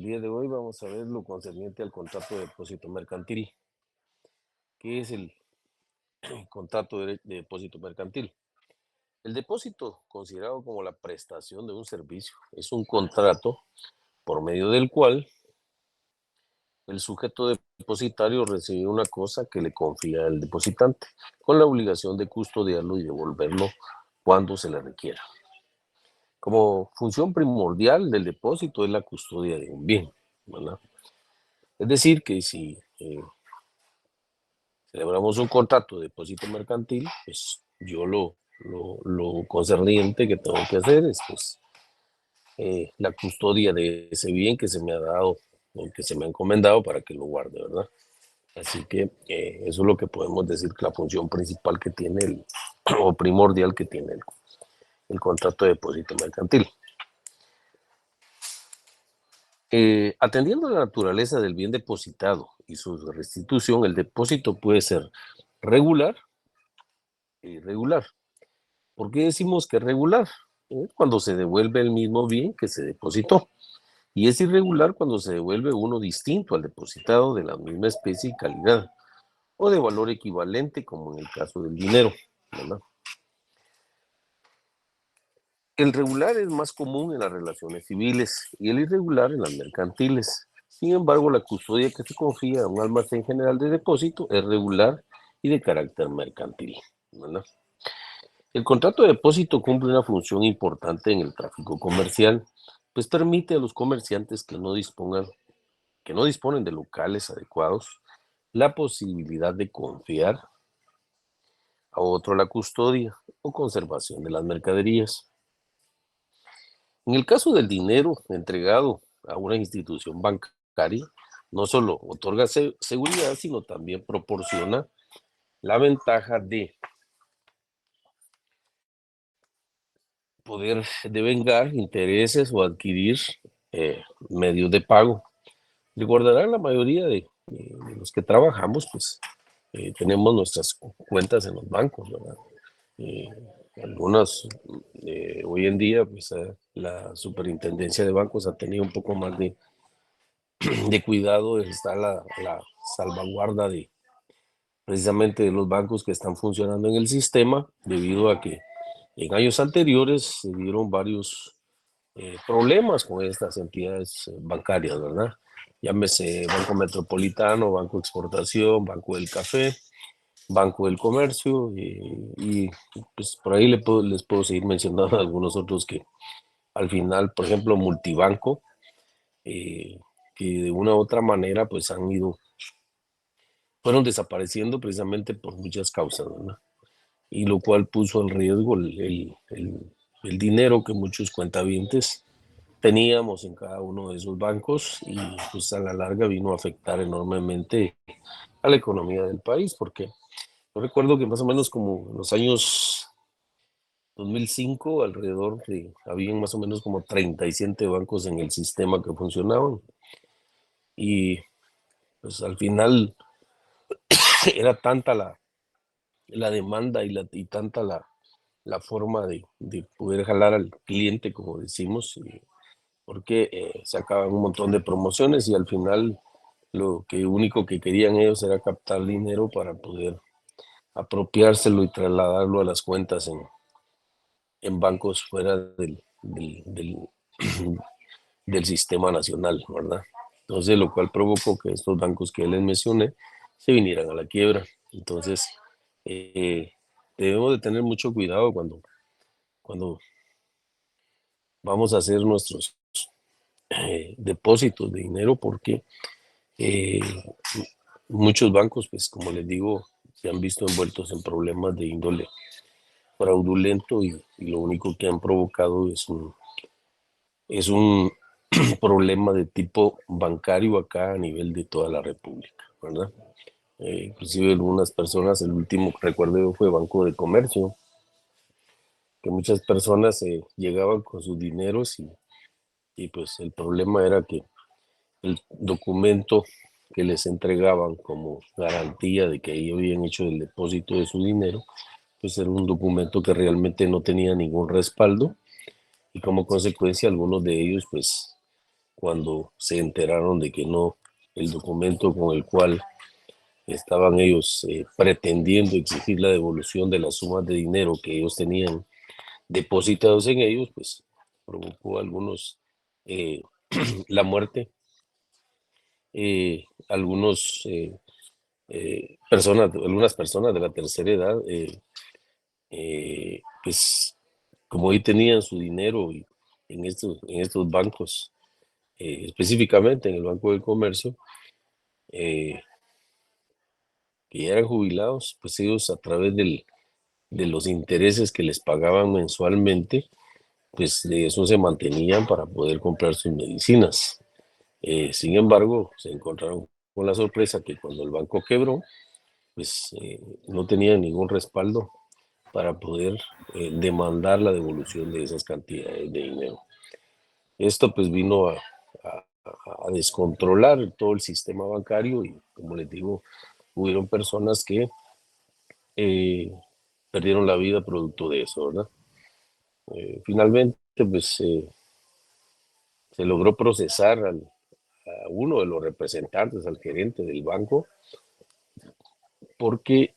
día de hoy vamos a ver lo concerniente al contrato de depósito mercantil. ¿Qué es el contrato de depósito mercantil? El depósito, considerado como la prestación de un servicio, es un contrato por medio del cual el sujeto depositario recibe una cosa que le confía el depositante, con la obligación de custodiarlo y devolverlo cuando se le requiera. Como función primordial del depósito es la custodia de un bien, ¿verdad? Es decir, que si celebramos un contrato de depósito mercantil, pues yo lo concerniente que tengo que hacer es pues, la custodia de ese bien que se me ha dado o que se me ha encomendado para que lo guarde, ¿verdad? Así que eso es lo que podemos decir que la función principal que tiene o primordial que tiene el contrato de depósito mercantil. Atendiendo a la naturaleza del bien depositado y su restitución, el depósito puede ser regular e irregular. ¿Por qué decimos que es regular? Cuando se devuelve el mismo bien que se depositó. Y es irregular cuando se devuelve uno distinto al depositado de la misma especie y calidad, o de valor equivalente, como en el caso del dinero, ¿verdad? El regular es más común en las relaciones civiles y el irregular en las mercantiles. Sin embargo, la custodia que se confía a un almacén general de depósito es regular y de carácter mercantil, ¿verdad? El contrato de depósito cumple una función importante en el tráfico comercial, pues permite a los comerciantes que no disponen de locales adecuados, la posibilidad de confiar a otro la custodia o conservación de las mercaderías. En el caso del dinero entregado a una institución bancaria, no solo otorga seguridad, sino también proporciona la ventaja de poder devengar intereses o adquirir medios de pago. Recordarán la mayoría de los que trabajamos, pues tenemos nuestras cuentas en los bancos, ¿verdad? Eh, algunas, hoy en día, pues la superintendencia de bancos ha tenido un poco más de cuidado, está la salvaguarda de precisamente de los bancos que están funcionando en el sistema, debido a que en años anteriores se dieron varios problemas con estas entidades bancarias, ¿verdad? Llámese Banco Metropolitano, Banco Exportación, Banco del Café, Banco del Comercio, y pues por ahí les puedo seguir mencionando algunos otros que al final, por ejemplo, Multibanco, eh, que de una u otra manera pues fueron desapareciendo precisamente por muchas causas, ¿verdad? Y lo cual puso en riesgo el dinero que muchos cuentavientes teníamos en cada uno de esos bancos, y pues a la larga vino a afectar enormemente a la economía del país, porque yo recuerdo que más o menos como en los años 2005, habían más o menos como 37 bancos en el sistema que funcionaban, y pues al final era tanta la demanda y tanta la forma de poder jalar al cliente, como decimos, porque sacaban un montón de promociones y al final lo que único que querían ellos era captar dinero para poder apropiárselo y trasladarlo a las cuentas en bancos fuera del sistema nacional, ¿verdad? Entonces, lo cual provocó que estos bancos que les mencioné se vinieran a la quiebra. Entonces, eh, debemos de tener mucho cuidado cuando vamos a hacer nuestros depósitos de dinero, porque eh, muchos bancos, pues como les digo, se han visto envueltos en problemas de índole fraudulento, y lo único que han provocado es un problema de tipo bancario acá a nivel de toda la República, ¿verdad? Inclusive algunas personas, el último que recuerdo fue Banco de Comercio, que muchas personas llegaban con sus dineros, y pues el problema era que el documento que les entregaban como garantía de que ellos habían hecho el depósito de su dinero, pues era un documento que realmente no tenía ningún respaldo, y como consecuencia algunos de ellos pues cuando se enteraron de que no, el documento con el cual estaban ellos pretendiendo exigir la devolución de las sumas de dinero que ellos tenían depositados en ellos, pues provocó a algunos la muerte, algunas personas de la tercera edad, pues como hoy tenían su dinero en estos bancos, específicamente en el Banco del Comercio, eh, que ya eran jubilados, pues ellos a través de los intereses que les pagaban mensualmente, pues de eso se mantenían para poder comprar sus medicinas. Sin embargo, se encontraron con la sorpresa que cuando el banco quebró, pues no tenían ningún respaldo para poder demandar la devolución de esas cantidades de dinero. Esto pues vino a descontrolar todo el sistema bancario y, como les digo, hubieron personas que eh, perdieron la vida producto de eso, ¿verdad? Finalmente, pues se logró procesar a uno de los representantes, al gerente del banco, porque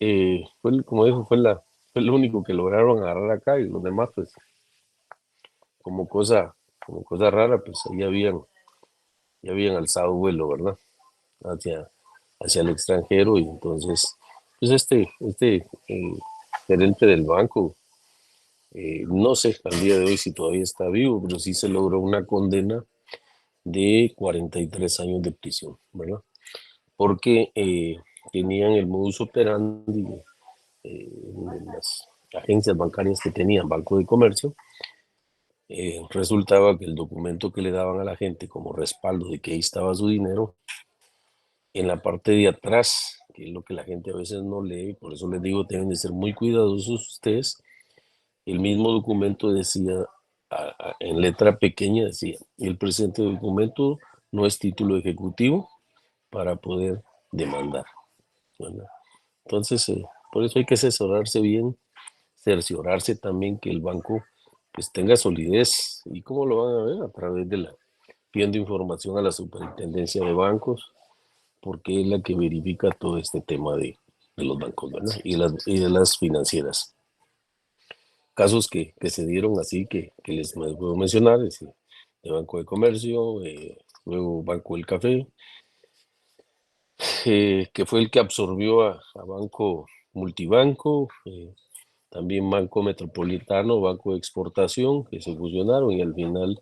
como dijo, fue lo único que lograron agarrar acá y los demás, pues, como cosa, como cosa rara, pues ahí ya habían alzado vuelo, ¿verdad? Hacia, hacia el extranjero y entonces, pues gerente del banco, no sé al día de hoy si todavía está vivo, pero sí se logró una condena de 43 años de prisión, ¿verdad? Porque tenían el modus operandi en las agencias bancarias que tenían Banco de Comercio. Resultaba que el documento que le daban a la gente como respaldo de que ahí estaba su dinero, en la parte de atrás, que es lo que la gente a veces no lee, por eso les digo, deben de ser muy cuidadosos ustedes, el mismo documento decía, en letra pequeña decía, el presente documento no es título ejecutivo para poder demandar, ¿verdad? Entonces, por eso hay que asesorarse bien, cerciorarse también que el banco pues tenga solidez. ¿Y cómo lo van a ver? A través de pidiendo información a la superintendencia de bancos, porque es la que verifica todo este tema de los bancos, ¿verdad? Y de las financieras. Casos que se dieron así, que les puedo mencionar, es el Banco de Comercio, luego Banco del Café, que fue el que absorbió a Banco Multibanco, también Banco Metropolitano, Banco de Exportación, que se fusionaron y al final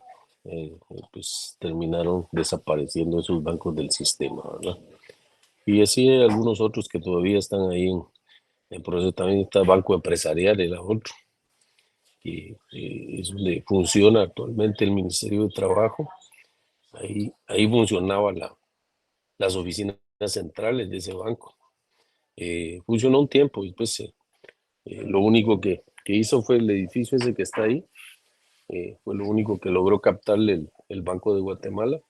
pues terminaron desapareciendo esos bancos del sistema, ¿verdad? Y así hay algunos otros que todavía están ahí en proceso. También está Banco Empresarial, era otro, que es donde funciona actualmente el Ministerio de Trabajo. Ahí funcionaba las oficinas centrales de ese banco. Funcionó un tiempo y pues lo único que hizo fue el edificio ese que está ahí, fue lo único que logró captarle el Banco de Guatemala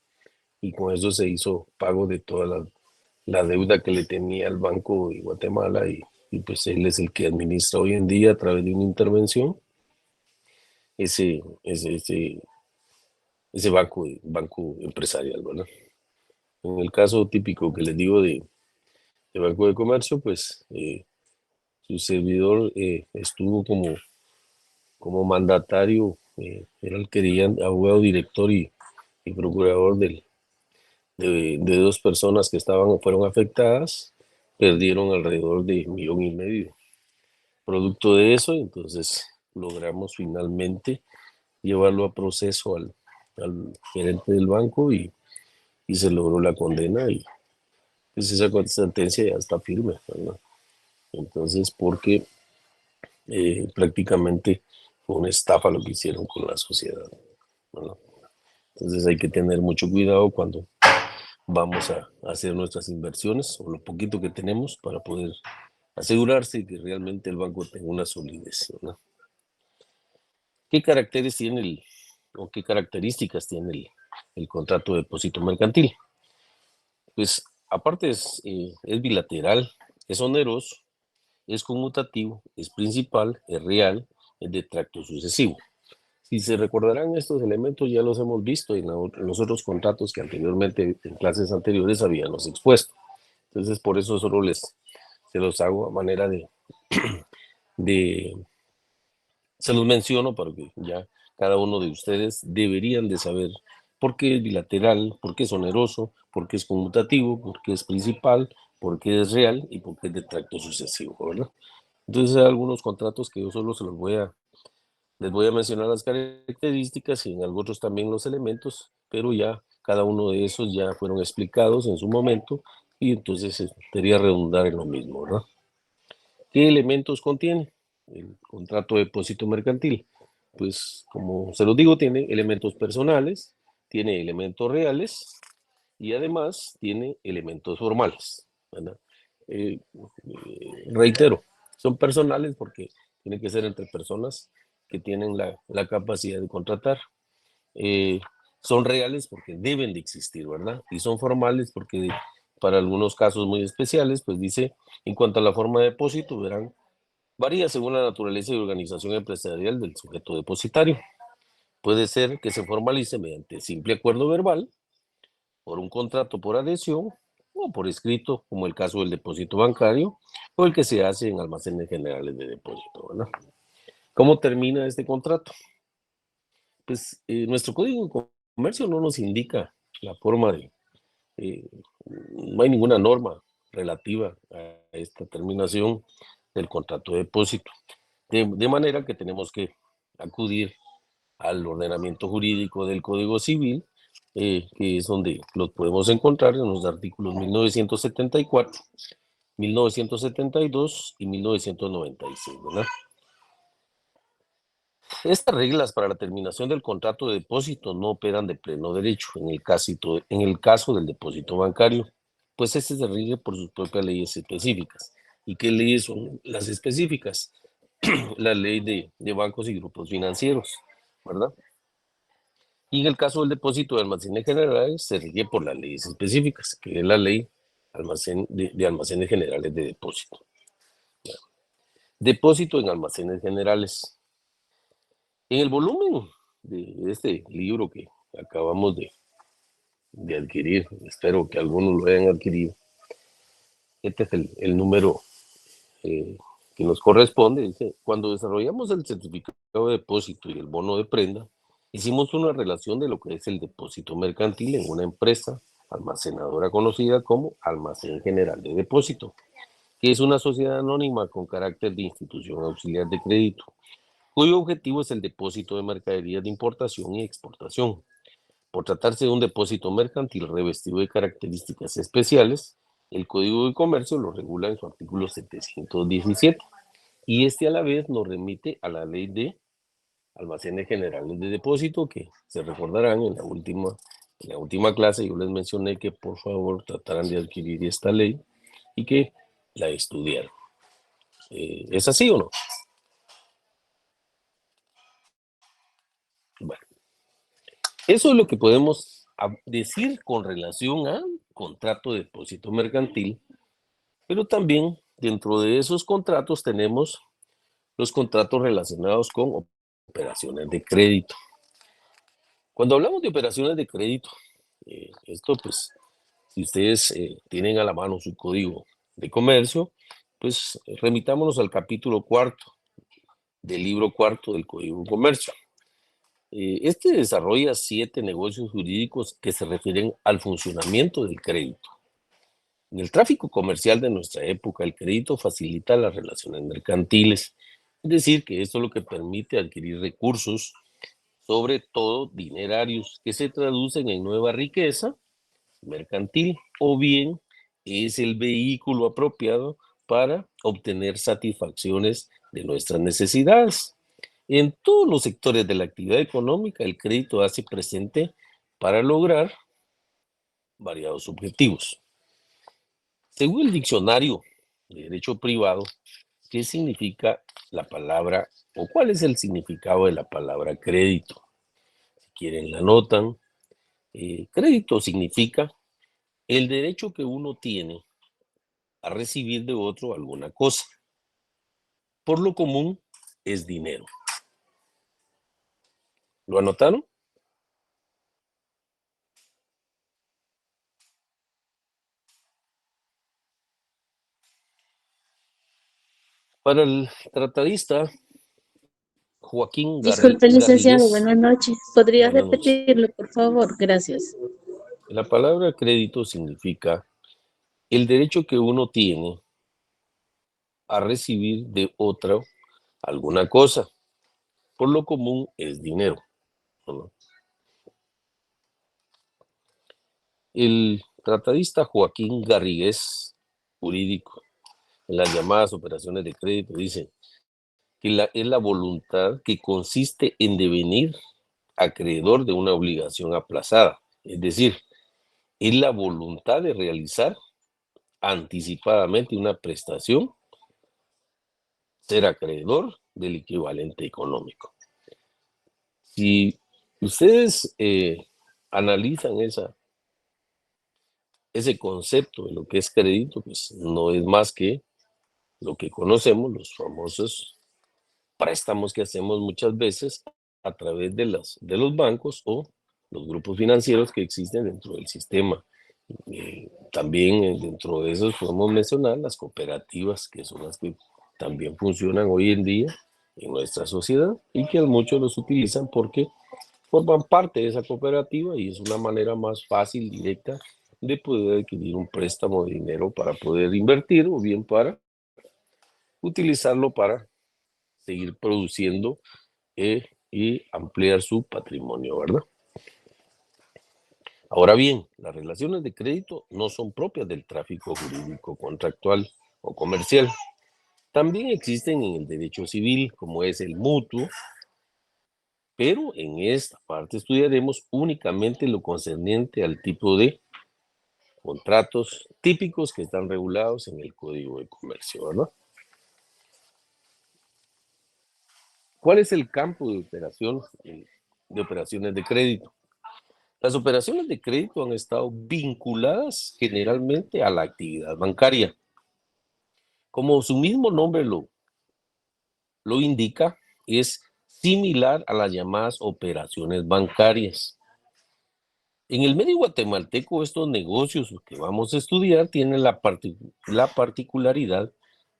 y con eso se hizo pago de toda la deuda que le tenía al Banco de Guatemala y pues él es el que administra hoy en día a través de una intervención ese, ese, ese, ese banco empresarial, ¿verdad? En el caso típico que les digo de Banco de Comercio, pues su servidor estuvo como mandatario, era el que dirían abogado director y procurador de dos personas que fueron afectadas, perdieron alrededor de 1,5 millones. Producto de eso, entonces logramos finalmente llevarlo a proceso al gerente del banco y se logró la condena y pues esa sentencia ya está firme, ¿verdad? Entonces, porque prácticamente fue una estafa lo que hicieron con la sociedad, ¿verdad? Entonces hay que tener mucho cuidado cuando vamos a hacer nuestras inversiones o lo poquito que tenemos para poder asegurarse que realmente el banco tenga una solidez, ¿verdad? ¿Qué caracteres tiene o qué características tiene el contrato de depósito mercantil? Pues aparte es bilateral, es oneroso, es conmutativo, es principal, es real, es de tracto sucesivo. Si se recordarán, estos elementos ya los hemos visto en los otros contratos que anteriormente, en clases anteriores, habíamos expuesto. Entonces, por eso solo se los hago a manera de, se los menciono para que ya cada uno de ustedes deberían de saber por qué es bilateral, por qué es oneroso, por qué es conmutativo, por qué es principal, por qué es real y por qué es de tracto sucesivo, ¿verdad? Entonces, hay algunos contratos que yo solo les voy a mencionar las características y en algunos también los elementos, pero ya cada uno de esos ya fueron explicados en su momento y entonces sería redundar en lo mismo, ¿verdad? ¿Qué elementos contiene el contrato de depósito mercantil? Pues como se los digo, tiene elementos personales, tiene elementos reales y además tiene elementos formales, ¿verdad? Reitero, son personales porque tienen que ser entre personas que tienen la capacidad de contratar. Eh, Son reales porque deben de existir, ¿verdad? Y son formales porque para algunos casos muy especiales, pues dice, en cuanto a la forma de depósito, verán, varía según la naturaleza y organización empresarial del sujeto depositario. Puede ser que se formalice mediante simple acuerdo verbal, por un contrato por adhesión o por escrito, como el caso del depósito bancario o el que se hace en almacenes generales de depósito, ¿verdad? ¿Cómo termina este contrato? Pues nuestro código de comercio no nos indica la forma eh, no hay ninguna norma relativa a esta terminación del contrato de depósito. De manera que tenemos que acudir al ordenamiento jurídico del Código Civil, que es donde los podemos encontrar en los artículos 1974, 1972 y 1996, ¿verdad? Estas reglas para la terminación del contrato de depósito no operan de pleno derecho en el caso del depósito bancario, pues este se rige por sus propias leyes específicas. ¿Y qué leyes son las específicas? La ley de bancos y grupos financieros, ¿verdad? Y en el caso del depósito de almacenes generales, se rige por las leyes específicas, que es la ley de almacenes generales de depósito. Depósito en almacenes generales. En el volumen de este libro que acabamos de adquirir, espero que algunos lo hayan adquirido, este es el número eh, que nos corresponde. Dice, cuando desarrollamos el certificado de depósito y el bono de prenda, hicimos una relación de lo que es el depósito mercantil en una empresa almacenadora conocida como Almacén General de Depósito, que es una sociedad anónima con carácter de institución auxiliar de crédito, cuyo objetivo es el depósito de mercaderías de importación y exportación. Por tratarse de un depósito mercantil revestido de características especiales, el Código de Comercio lo regula en su artículo 717 y este a la vez nos remite a la ley de almacenes generales de depósito que se recordarán en la última clase yo les mencioné que por favor trataran de adquirir esta ley y que la estudiaran. ¿Es así o no? Bueno, eso es lo que podemos decir con relación al contrato de depósito mercantil, pero también dentro de esos contratos tenemos los contratos relacionados con operaciones de crédito. Cuando hablamos de operaciones de crédito, esto pues, si ustedes tienen a la mano su código de comercio, pues remitámonos al capítulo cuarto del libro cuarto del Código de Comercio. Este desarrolla 7 negocios jurídicos que se refieren al funcionamiento del crédito. En el tráfico comercial de nuestra época, el crédito facilita las relaciones mercantiles, es decir, que esto es lo que permite adquirir recursos, sobre todo dinerarios, que se traducen en nueva riqueza mercantil o bien es el vehículo apropiado para obtener satisfacciones de nuestras necesidades. En todos los sectores de la actividad económica, el crédito hace presente para lograr variados objetivos. Según el diccionario de Derecho Privado, ¿qué significa la palabra o cuál es el significado de la palabra crédito? Si quieren la anotan. Crédito significa el derecho que uno tiene a recibir de otro alguna cosa. Por lo común es dinero. ¿Lo anotaron? Para el tratadista Joaquín Disculpe, licenciado, Garrigues, buenas noches. ¿Podría buenas noches. repetirlo, por favor? Gracias. La palabra crédito significa el derecho que uno tiene a recibir de otro alguna cosa. Por lo común es dinero, ¿no? El tratadista Joaquín Garrigues, jurídico, en las llamadas operaciones de crédito, dice que es la voluntad que consiste en devenir acreedor de una obligación aplazada. Es decir, es la voluntad de realizar anticipadamente una prestación, ser acreedor del equivalente económico. Si ustedes analizan ese concepto de lo que es crédito, pues no es más que lo que conocemos, los famosos préstamos que hacemos muchas veces a través de los bancos o los grupos financieros que existen dentro del sistema. También dentro de esos podemos mencionar las cooperativas, que son las que también funcionan hoy en día en nuestra sociedad y que muchos los utilizan porque forman parte de esa cooperativa y es una manera más fácil, directa, de poder adquirir un préstamo de dinero para poder invertir o bien para utilizarlo para seguir produciendo y ampliar su patrimonio, ¿verdad? Ahora bien, las relaciones de crédito no son propias del tráfico jurídico contractual o comercial. También existen en el derecho civil, como es el mutuo, pero en esta parte estudiaremos únicamente lo concerniente al tipo de contratos típicos que están regulados en el Código de Comercio, ¿verdad? ¿Cuál es el campo de operación de operaciones de crédito? Las operaciones de crédito han estado vinculadas generalmente a la actividad bancaria. Como su mismo nombre lo indica, es similar a las llamadas operaciones bancarias. En el medio guatemalteco, estos negocios que vamos a estudiar tienen la particularidad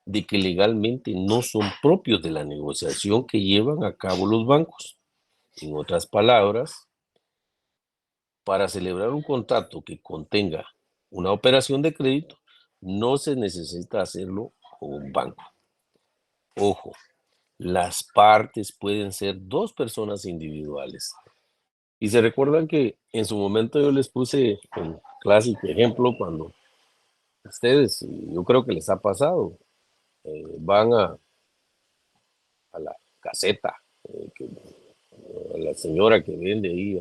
de que legalmente no son propios de la negociación que llevan a cabo los bancos. En otras palabras, para celebrar un contrato que contenga una operación de crédito, no se necesita hacerlo con un banco. Ojo, las partes pueden ser dos personas individuales. Y se recuerdan que en su momento yo les puse el clásico ejemplo cuando ustedes, yo creo que les ha pasado, van a la caseta, a la señora que vende ahí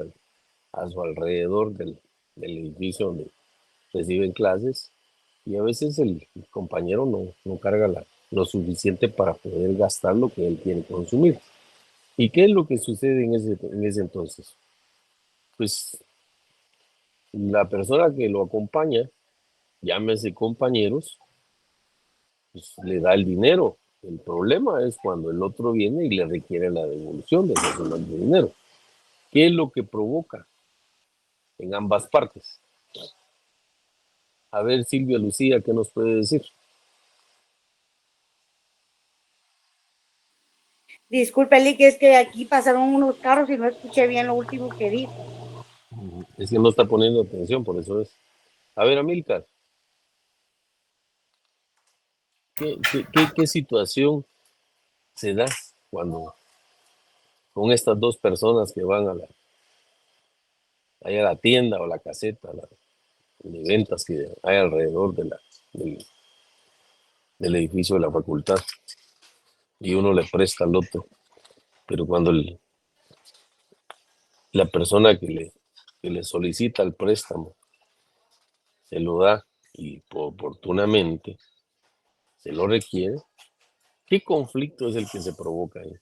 a su alrededor del edificio donde reciben clases y a veces el compañero no carga lo suficiente para poder gastar lo que él quiere consumir. ¿Y qué es lo que sucede en ese entonces? Pues la persona que lo acompaña, llámese compañeros, pues le da el dinero. El problema es cuando el otro viene y le requiere la devolución de esa suma de dinero. ¿Qué es lo que provoca en ambas partes? A ver, Silvia Lucía, ¿qué nos puede decir? Disculpe, Lee, que es que aquí pasaron unos carros y no escuché bien lo último que dijo. Es que no está poniendo atención, por eso es. A ver, Amílcar, ¿qué situación se da cuando con estas dos personas que van a la tienda o la caseta de ventas que hay alrededor del, del edificio de la facultad y uno le presta al otro? Pero cuando la persona que le solicita el préstamo se lo da y oportunamente se lo requiere, ¿qué conflicto es el que se provoca ahí?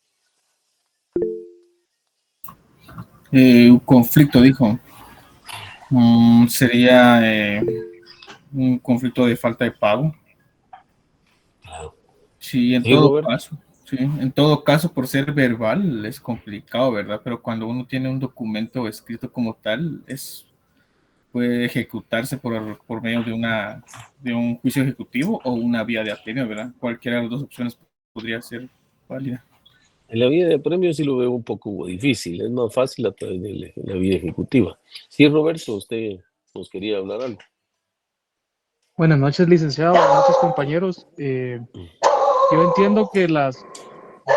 Un conflicto, dijo. Sería un conflicto de falta de pago. Claro. Sí, en Sí, todo Robert. caso. Sí, en todo caso, por ser verbal es complicado, ¿verdad? Pero cuando uno tiene un documento escrito como tal, puede ejecutarse por medio de un juicio ejecutivo o una vía de apremio, ¿verdad? Cualquiera de las dos opciones podría ser válida. En la vía de premios sí lo veo un poco difícil, es más fácil a través de la vía ejecutiva. Sí, Roberto, usted nos quería hablar algo. Buenas noches, licenciado. Buenas noches, compañeros. Yo entiendo que las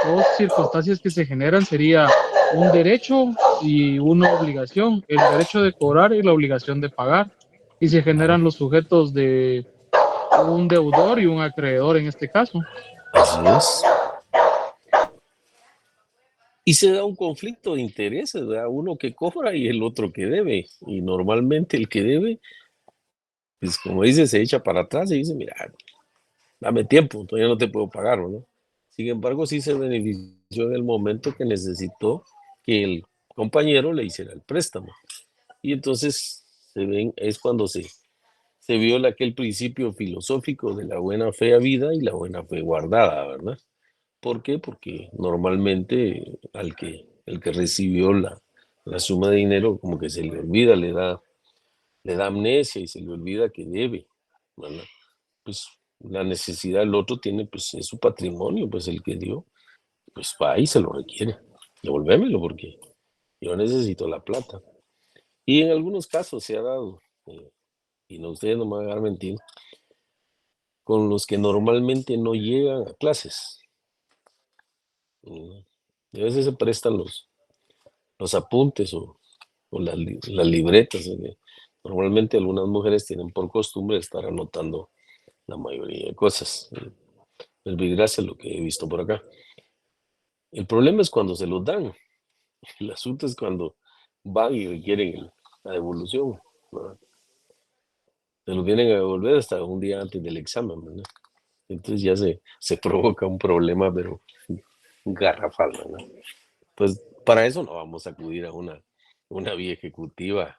dos circunstancias que se generan sería un derecho y una obligación, el derecho de cobrar y la obligación de pagar. Y se generan los sujetos de un deudor y un acreedor en este caso. Así es. Y se da un conflicto de intereses, ¿verdad? Uno que cobra y el otro que debe. Y normalmente el que debe, pues como dice, se echa para atrás y dice, mira, dame tiempo, todavía no te puedo pagar, ¿no? Sin embargo, sí se benefició en el momento que necesitó que el compañero le hiciera el préstamo. Y entonces es cuando se viola aquel principio filosófico de la buena fe habida y la buena fe guardada, ¿verdad? ¿Por qué? Porque normalmente el que recibió la suma de dinero como que se le olvida, le da amnesia y se le olvida que debe, ¿verdad? Pues la necesidad del otro tiene, pues es su patrimonio, pues el que dio, pues va y se lo requiere. Devolvémelo porque yo necesito la plata. Y en algunos casos se ha dado, y no, ustedes no me van a dejar mentir, con los que normalmente no llegan a clases. Y a veces se prestan los apuntes o las libretas. Normalmente algunas mujeres tienen por costumbre estar anotando la mayoría de cosas. El desgracia es lo que he visto por acá. El problema es cuando se los dan. El asunto es cuando van y requieren la devolución, ¿verdad? Se lo vienen a devolver hasta un día antes del examen, ¿verdad? Entonces ya se provoca un problema, pero garrafal, ¿verdad? Pues para eso no vamos a acudir a una vía ejecutiva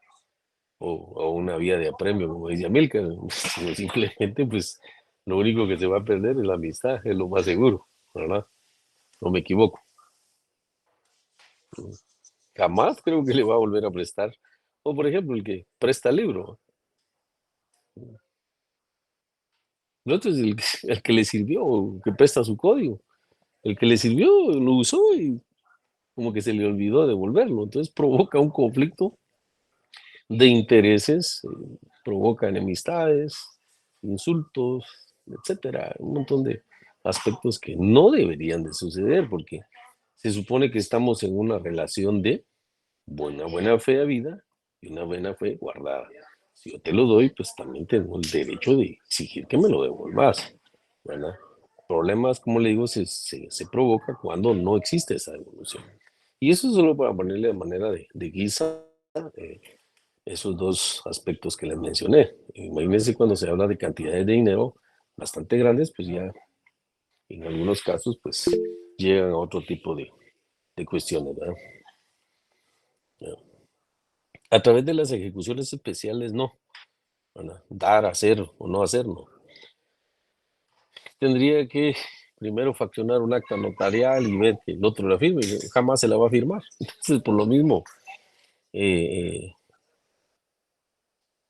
o una vía de apremio, como dice Amilcar, sino simplemente pues lo único que se va a perder es la amistad, es lo más seguro, ¿verdad? No me equivoco. Jamás creo que le va a volver a prestar. O por ejemplo, el que presta el libro. El otro es el que le sirvió, que presta su código. El que le sirvió lo usó y como que se le olvidó devolverlo. Entonces provoca un conflicto de intereses, provoca enemistades, insultos, etcétera. Un montón de aspectos que no deberían de suceder porque se supone que estamos en una relación de buena fe a vida y una buena fe guardada. Si yo te lo doy, pues también tengo el derecho de exigir que me lo devuelvas, ¿verdad? Problemas, como le digo, se provoca cuando no existe esa devolución. Y eso solo para ponerle de manera de guisa eh, esos dos aspectos que les mencioné. Imagínense cuando se habla de cantidades de dinero bastante grandes, pues ya en algunos casos, pues llegan a otro tipo de cuestiones, ¿verdad? A través de las ejecuciones especiales, no. ¿Verdad? Dar, hacer o no hacer, no. Tendría que primero faccionar un acta notarial y ver que el otro la firme, y jamás se la va a firmar. Entonces, por lo mismo, eh,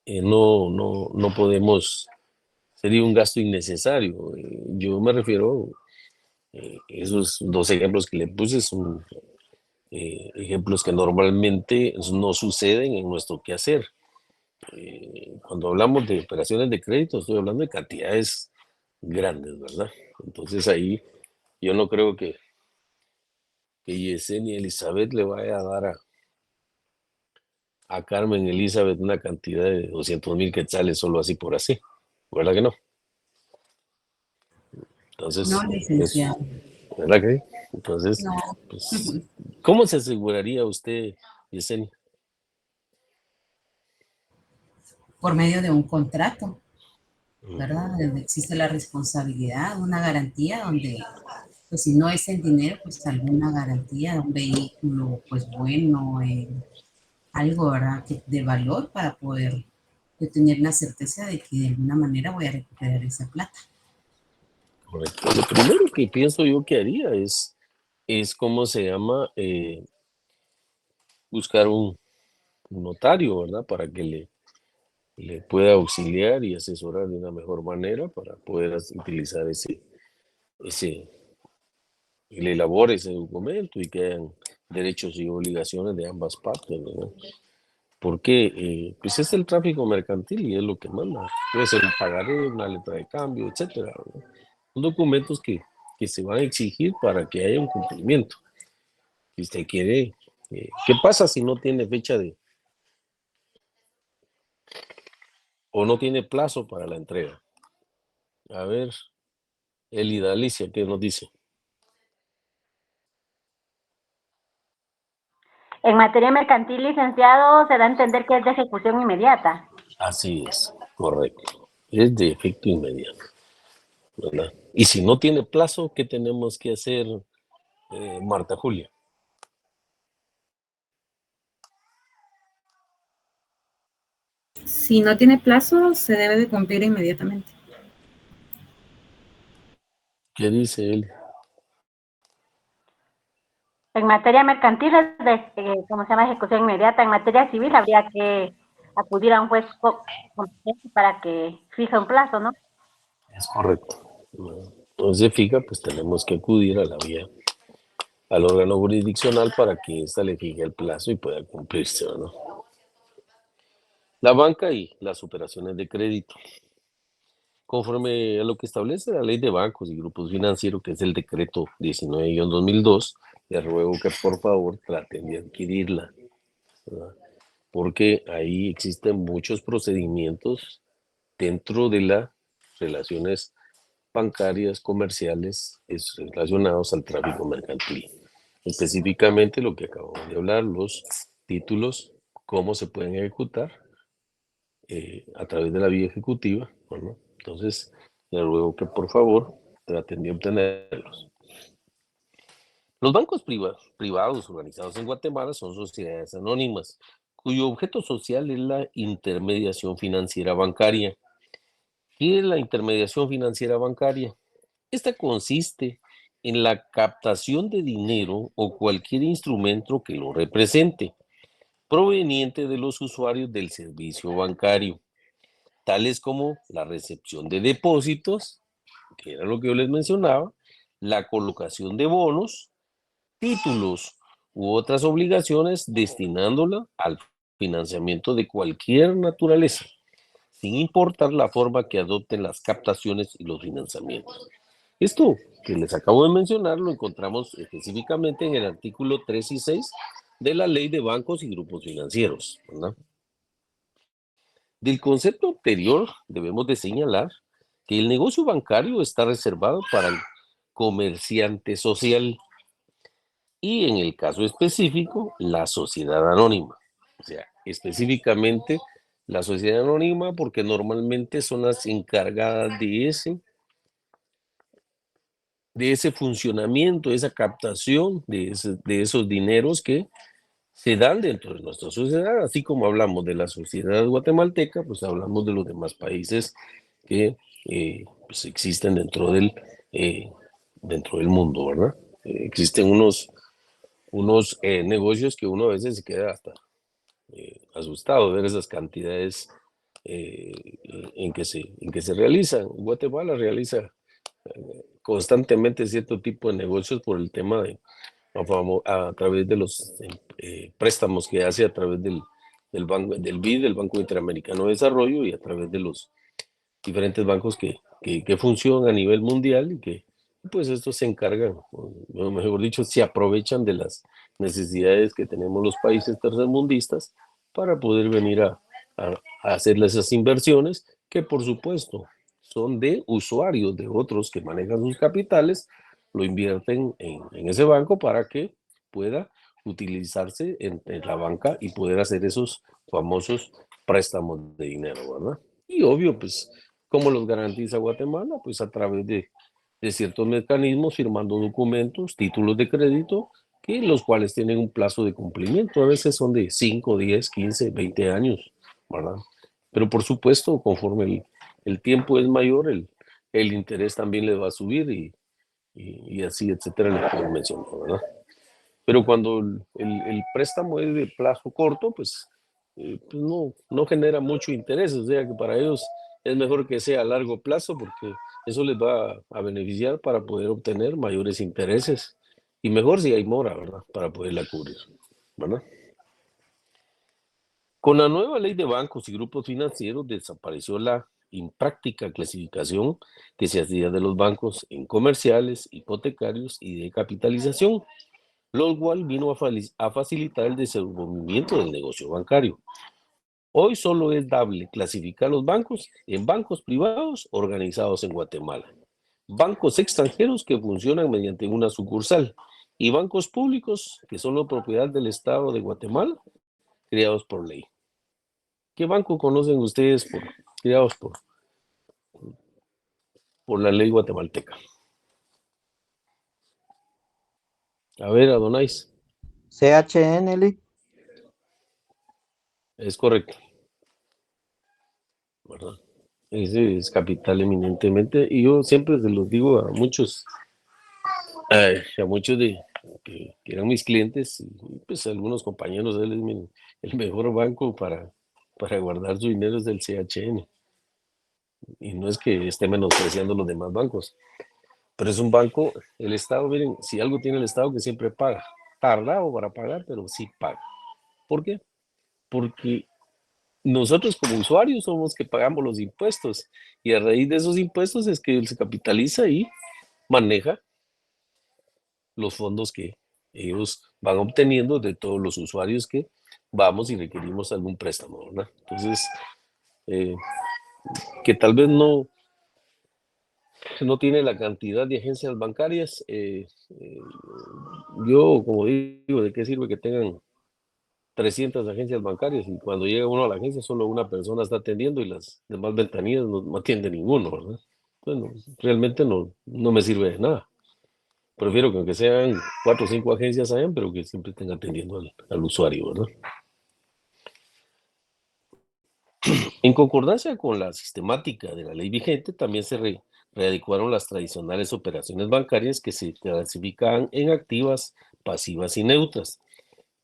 no podemos, sería un gasto innecesario. Yo me refiero, esos dos ejemplos que le puse son ejemplos que normalmente no suceden en nuestro quehacer. Cuando hablamos de operaciones de crédito, estoy hablando de cantidades grandes, ¿verdad? Entonces ahí yo no creo que Yesenia Elizabeth le vaya a dar a Carmen Elizabeth una cantidad de 200,000 quetzales solo así por así, ¿verdad que no? No, Entonces, licenciado. ¿verdad que sí? Entonces, No. pues, ¿cómo se aseguraría usted, Yesenia? Por medio de un contrato, ¿verdad? Donde existe la responsabilidad, una garantía donde, pues si no es el dinero, pues alguna garantía, un vehículo, pues bueno, algo, ¿verdad? De valor para poder tener la certeza de que de alguna manera voy a recuperar esa plata. Correcto. Lo primero que pienso yo que haría es ¿cómo se llama? Buscar un notario, ¿verdad? Para que le pueda auxiliar y asesorar de una mejor manera para poder utilizar ese, y le elabore ese documento y que hayan derechos y obligaciones de ambas partes, ¿verdad? Porque pues es el tráfico mercantil y es lo que manda. Puede ser un pagaré, una letra de cambio, etcétera, ¿verdad? Son documentos que se van a exigir para que haya un cumplimiento. Si usted quiere, ¿qué pasa si no tiene fecha o no tiene plazo para la entrega? A ver, Elida Alicia, ¿qué nos dice? En materia mercantil, licenciado, se da a entender que es de ejecución inmediata. Así es, correcto. Es de efecto inmediato, ¿verdad? Y si no tiene plazo, ¿qué tenemos que hacer, Marta Julia? Si no tiene plazo, se debe de cumplir inmediatamente. ¿Qué dice él? En materia mercantil es de, ¿cómo se llama? Ejecución inmediata. En materia civil habría que acudir a un juez competente para que fije un plazo, ¿no? Es correcto. Entonces, fija, pues tenemos que acudir a la vía, al órgano jurisdiccional para que ésta le fije el plazo y pueda cumplirse, ¿no? La banca y las operaciones de crédito. Conforme a lo que establece la Ley de Bancos y Grupos Financieros, que es el decreto 19-2002, le ruego que por favor traten de adquirirla, ¿verdad? Porque ahí existen muchos procedimientos dentro de las relaciones bancarias, comerciales, relacionados al tráfico mercantil. Específicamente lo que acabamos de hablar, los títulos, cómo se pueden ejecutar a través de la vía ejecutiva, ¿no? Entonces, le ruego que por favor traten de obtenerlos. Los bancos privados organizados en Guatemala son sociedades anónimas, cuyo objeto social es la intermediación financiera bancaria. ¿Qué es la intermediación financiera bancaria? Esta consiste en la captación de dinero o cualquier instrumento que lo represente, proveniente de los usuarios del servicio bancario, tales como la recepción de depósitos, que era lo que yo les mencionaba, la colocación de bonos, títulos u otras obligaciones destinándola al financiamiento de cualquier naturaleza, sin importar la forma que adopten las captaciones y los financiamientos. Esto que les acabo de mencionar lo encontramos específicamente en el artículo 3 y 6 de la Ley de Bancos y Grupos Financieros, ¿verdad? Del concepto anterior debemos de señalar que el negocio bancario está reservado para el comerciante social y en el caso específico la sociedad anónima. O sea, específicamente la sociedad anónima porque normalmente son las encargadas de ese funcionamiento, de esa captación de esos dineros que se dan dentro de nuestra sociedad, así como hablamos de la sociedad guatemalteca, pues hablamos de los demás países que pues existen dentro del mundo, ¿verdad? Existen unos negocios que uno a veces se queda hasta asustado de ver esas cantidades en que se realizan. Guatemala realiza constantemente cierto tipo de negocios por el tema de a través de los préstamos que hace a través del BID, del Banco Interamericano de Desarrollo, y a través de los diferentes bancos que funcionan a nivel mundial y que pues estos se encargan, o mejor dicho, se aprovechan de las necesidades que tenemos los países tercermundistas para poder venir a hacerle esas inversiones que por supuesto son de usuarios de otros que manejan sus capitales, lo invierten en ese banco para que pueda utilizarse en la banca y poder hacer esos famosos préstamos de dinero, ¿verdad? Y obvio, pues, ¿cómo los garantiza Guatemala? Pues a través de ciertos mecanismos, firmando documentos, títulos de crédito, que los cuales tienen un plazo de cumplimiento. A veces son de 5, 10, 15, 20 años, ¿verdad? Pero por supuesto, conforme el tiempo es mayor, el interés también le va a subir y así, etcétera, le puedo mencionar, ¿verdad? Pero cuando el préstamo es de plazo corto, pues, pues no genera mucho interés, o sea que para ellos es mejor que sea a largo plazo porque eso les va a beneficiar para poder obtener mayores intereses y mejor si hay mora, ¿verdad? Para poderla cubrir, ¿verdad? Con la nueva ley de bancos y grupos financieros desapareció la impráctica clasificación que se hacía de los bancos en comerciales, hipotecarios y de capitalización, lo cual vino a facilitar el desenvolvimiento del negocio bancario. Hoy solo es dable clasificar los bancos en bancos privados organizados en Guatemala, bancos extranjeros que funcionan mediante una sucursal y bancos públicos que son la propiedad del Estado de Guatemala, creados por ley. ¿Qué banco conocen ustedes creados por la ley guatemalteca? A ver, Adonais. CHN, Lee. Es correcto, ¿verdad? Ese es capital eminentemente, y yo siempre se los digo a muchos que eran mis clientes, y pues algunos compañeros de él, el mejor banco para guardar su dinero es el CHN. Y no es que esté menospreciando los demás bancos, pero es un banco, el Estado, miren, si algo tiene el Estado que siempre paga, tardado para pagar, pero sí paga. ¿Por qué? Porque nosotros como usuarios somos que pagamos los impuestos y a raíz de esos impuestos es que él se capitaliza y maneja los fondos que ellos van obteniendo de todos los usuarios que vamos y requerimos algún préstamo, ¿verdad? Entonces, que tal vez no tiene la cantidad de agencias bancarias, yo como digo, ¿de qué sirve que tengan 300 agencias bancarias y cuando llega uno a la agencia solo una persona está atendiendo y las demás ventanillas no atiende ninguno, ¿verdad? Bueno, realmente no me sirve de nada. Prefiero que aunque sean 4 o 5 agencias hayan, pero que siempre estén atendiendo al usuario, ¿verdad? En concordancia con la sistemática de la ley vigente, también se readecuaron las tradicionales operaciones bancarias que se clasificaban en activas, pasivas y neutras.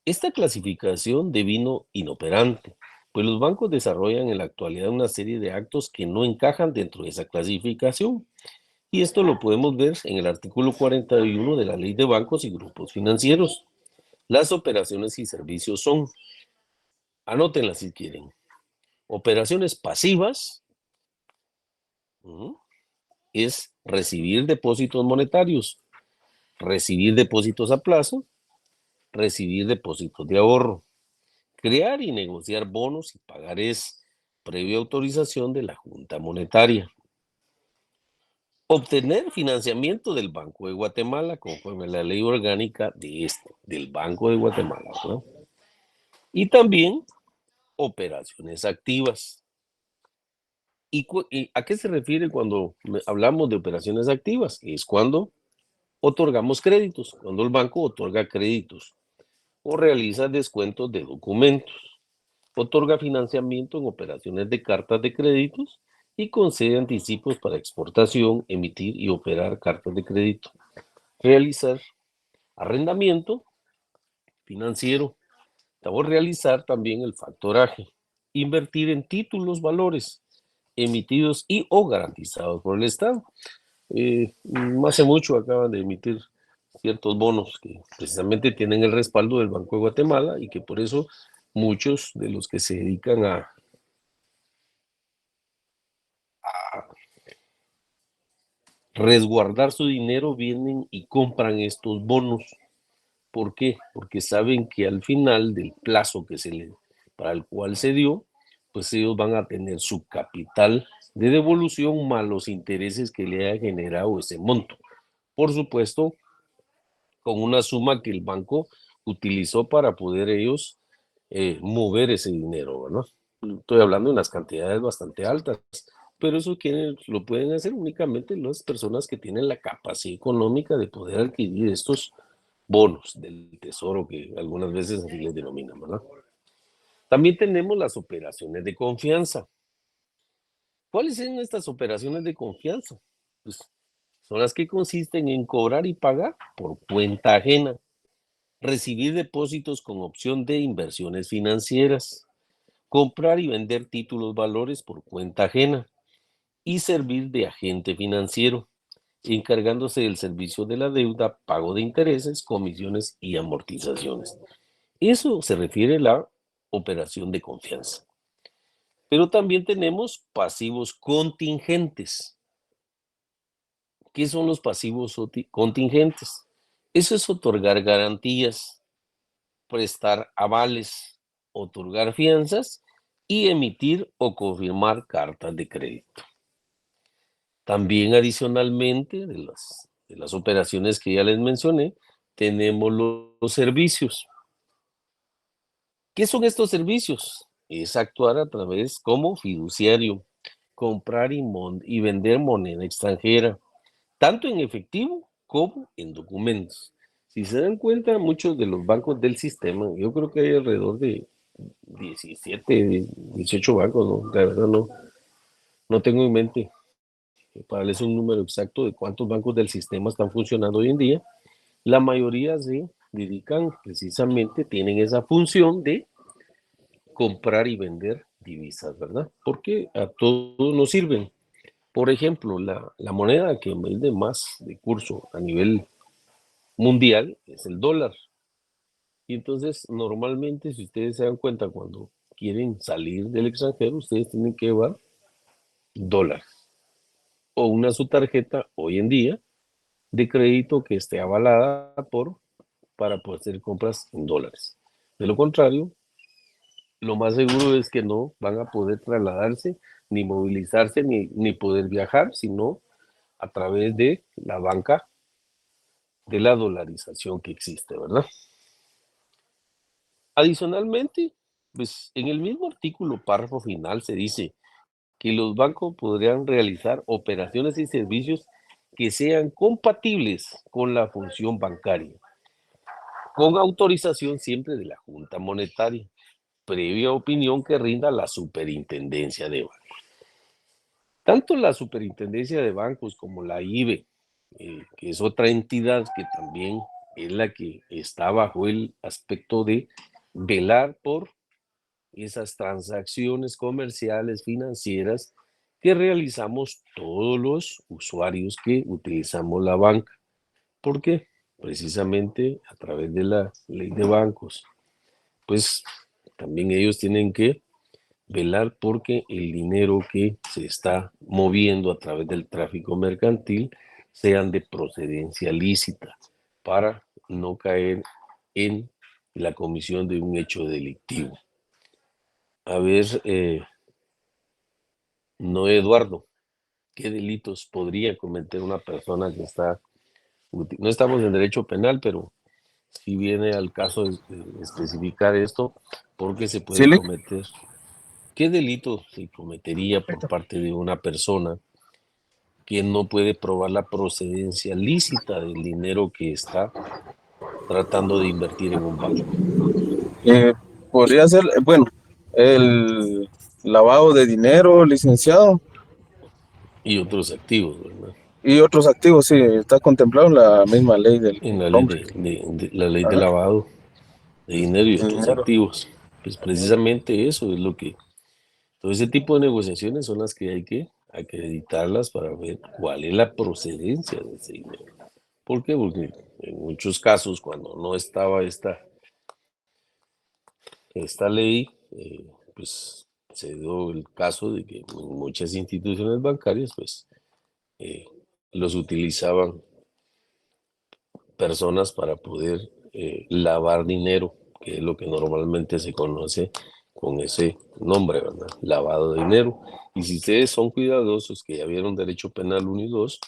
Esta clasificación devino inoperante, pues los bancos desarrollan en la actualidad una serie de actos que no encajan dentro de esa clasificación. Y esto lo podemos ver en el artículo 41 de la Ley de Bancos y Grupos Financieros. Las operaciones y servicios son, anótenlas si quieren, operaciones pasivas, es recibir depósitos monetarios, recibir depósitos a plazo, recibir depósitos de ahorro, crear y negociar bonos y pagarés previa autorización de la Junta Monetaria. Obtener financiamiento del Banco de Guatemala conforme a la ley orgánica del Banco de Guatemala, ¿no? Y también operaciones activas. ¿Y a qué se refiere cuando hablamos de operaciones activas? Es cuando otorgamos créditos, cuando el banco otorga créditos o realiza descuentos de documentos, otorga financiamiento en operaciones de cartas de créditos y concede anticipos para exportación, emitir y operar cartas de crédito, realizar arrendamiento financiero, o realizar también el factoraje, invertir en títulos, valores emitidos y o garantizados por el Estado. No hace mucho acaban de emitir ciertos bonos que precisamente tienen el respaldo del Banco de Guatemala y que por eso muchos de los que se dedican a resguardar su dinero vienen y compran estos bonos. ¿Por qué? Porque saben que al final del plazo para el cual se dio, pues ellos van a tener su capital de devolución más los intereses que le haya generado ese monto. Por supuesto, con una suma que el banco utilizó para poder ellos mover ese dinero, ¿no? Estoy hablando de unas cantidades bastante altas, pero eso lo pueden hacer únicamente las personas que tienen la capacidad económica de poder adquirir estos bonos del tesoro que algunas veces así les denominan, ¿verdad? También tenemos las operaciones de confianza. ¿Cuáles son estas operaciones de confianza? pues, son las que consisten en cobrar y pagar por cuenta ajena, recibir depósitos con opción de inversiones financieras, comprar y vender títulos valores por cuenta ajena y servir de agente financiero, encargándose del servicio de la deuda, pago de intereses, comisiones y amortizaciones. Eso se refiere a la operación de confianza. Pero también tenemos pasivos contingentes. ¿Qué son los pasivos contingentes? Eso es otorgar garantías, prestar avales, otorgar fianzas y emitir o confirmar cartas de crédito. También adicionalmente de las operaciones que ya les mencioné, tenemos los servicios. ¿Qué son estos servicios? Es actuar a través como fiduciario, comprar y vender moneda extranjera, tanto en efectivo como en documentos. Si se dan cuenta, muchos de los bancos del sistema, yo creo que hay alrededor de 17, 18 bancos, ¿no? La verdad no tengo en mente para darles un número exacto de cuántos bancos del sistema están funcionando hoy en día. La mayoría se dedican precisamente, tienen esa función de comprar y vender divisas, ¿verdad? Porque a todos nos sirven. Por ejemplo, la moneda que vende más de curso a nivel mundial es el dólar. Y entonces, normalmente, si ustedes se dan cuenta, cuando quieren salir del extranjero, ustedes tienen que llevar dólares o una su tarjeta hoy en día de crédito que esté avalada para poder hacer compras en dólares. De lo contrario, lo más seguro es que no van a poder trasladarse, ni movilizarse, ni poder viajar, sino a través de la banca de la dolarización que existe, ¿verdad? Adicionalmente, pues en el mismo artículo, párrafo final, se dice que los bancos podrían realizar operaciones y servicios que sean compatibles con la función bancaria, con autorización siempre de la Junta Monetaria, previa opinión que rinda la Superintendencia de Bancos. Tanto la Superintendencia de Bancos como la IBE, que es otra entidad que también es la que está bajo el aspecto de velar por esas transacciones comerciales financieras que realizamos todos los usuarios que utilizamos la banca. ¿Por qué? Precisamente a través de la ley de bancos. Pues también ellos tienen que velar porque el dinero que se está moviendo a través del tráfico mercantil sean de procedencia lícita para no caer en la comisión de un hecho delictivo. A ver, no, Eduardo, ¿qué delitos podría cometer una persona que está... No estamos en derecho penal, pero sí viene al caso de especificar esto, porque se puede cometer. ¿Qué delito se cometería por parte de una persona que no puede probar la procedencia lícita del dinero que está tratando de invertir en un banco? Podría ser, bueno, el lavado de dinero, licenciado. Y otros activos, ¿verdad? Y otros activos, sí, está contemplado en la misma ley del En la ley hombre. la ley de lavado de dinero y otros Dinero. activos. Pues precisamente eso es lo que... Todo ese tipo de negociaciones son las que hay que acreditarlas para ver cuál es la procedencia de ese dinero. ¿Por qué? Porque en muchos casos, cuando no estaba esta ley, pues se dio el caso de que en muchas instituciones bancarias, pues los utilizaban personas para poder lavar dinero, que es lo que normalmente se conoce con ese nombre, ¿verdad? Lavado de dinero. Y si ustedes son cuidadosos, que ya vieron Derecho Penal 1 y 2,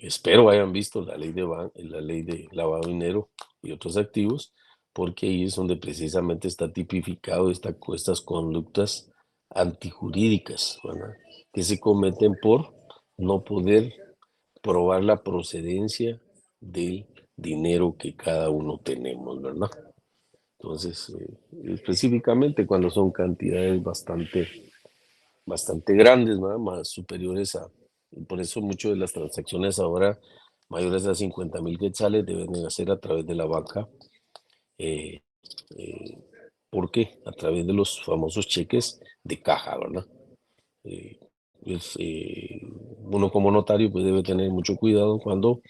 espero hayan visto la ley de lavado de dinero y otros activos, porque ahí es donde precisamente está tipificado estas conductas antijurídicas, ¿verdad? Que se cometen por no poder probar la procedencia del dinero que cada uno tenemos, ¿verdad? Entonces, específicamente cuando son cantidades bastante grandes, ¿verdad? Más superiores a Y por eso muchas de las transacciones ahora mayores a 50,000 quetzales deben de hacer a través de la banca. eh, eh, ¿Por qué? A través de los famosos cheques de caja, ¿verdad? Eh, pues, uno como notario pues debe tener mucho cuidado cuando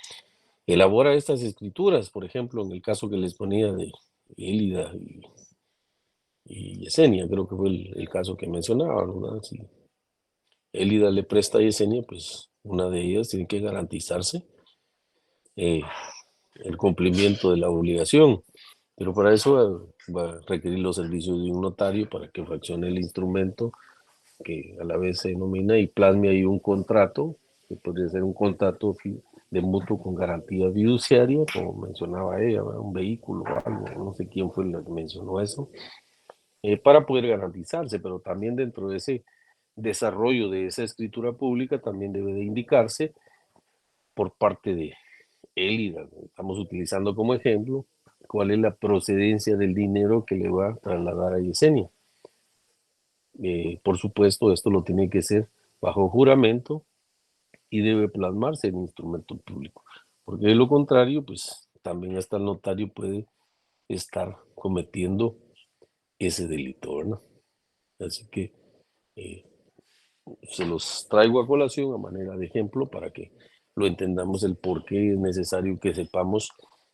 elabora estas escrituras, por ejemplo, en el caso que les ponía de Élida y Yesenia, creo que fue el caso que mencionaba, ¿verdad? Si Élida le presta a Yesenia, pues una de ellas tiene que garantizarse eh, el cumplimiento de la obligación, pero para eso va a requerir los servicios de un notario para que fraccione el instrumento que a la vez se denomina y plasme ahí un contrato, que podría ser un contrato de mutuo con garantía fiduciaria, como mencionaba ella, ¿verdad? Un vehículo o algo, no sé quién fue la que mencionó eso, para poder garantizarse, pero también dentro de ese desarrollo de esa escritura pública también debe de indicarse por parte de Élida, estamos utilizando como ejemplo, cuál es la procedencia del dinero que le va a trasladar a Yesenia. Por supuesto, esto lo tiene que ser bajo juramento y debe plasmarse en instrumento público, porque de lo contrario, pues también hasta el notario puede estar cometiendo ese delito, ¿verdad? Así que eh, se los traigo a colación a manera de ejemplo para que lo entendamos el por qué es necesario que sepamos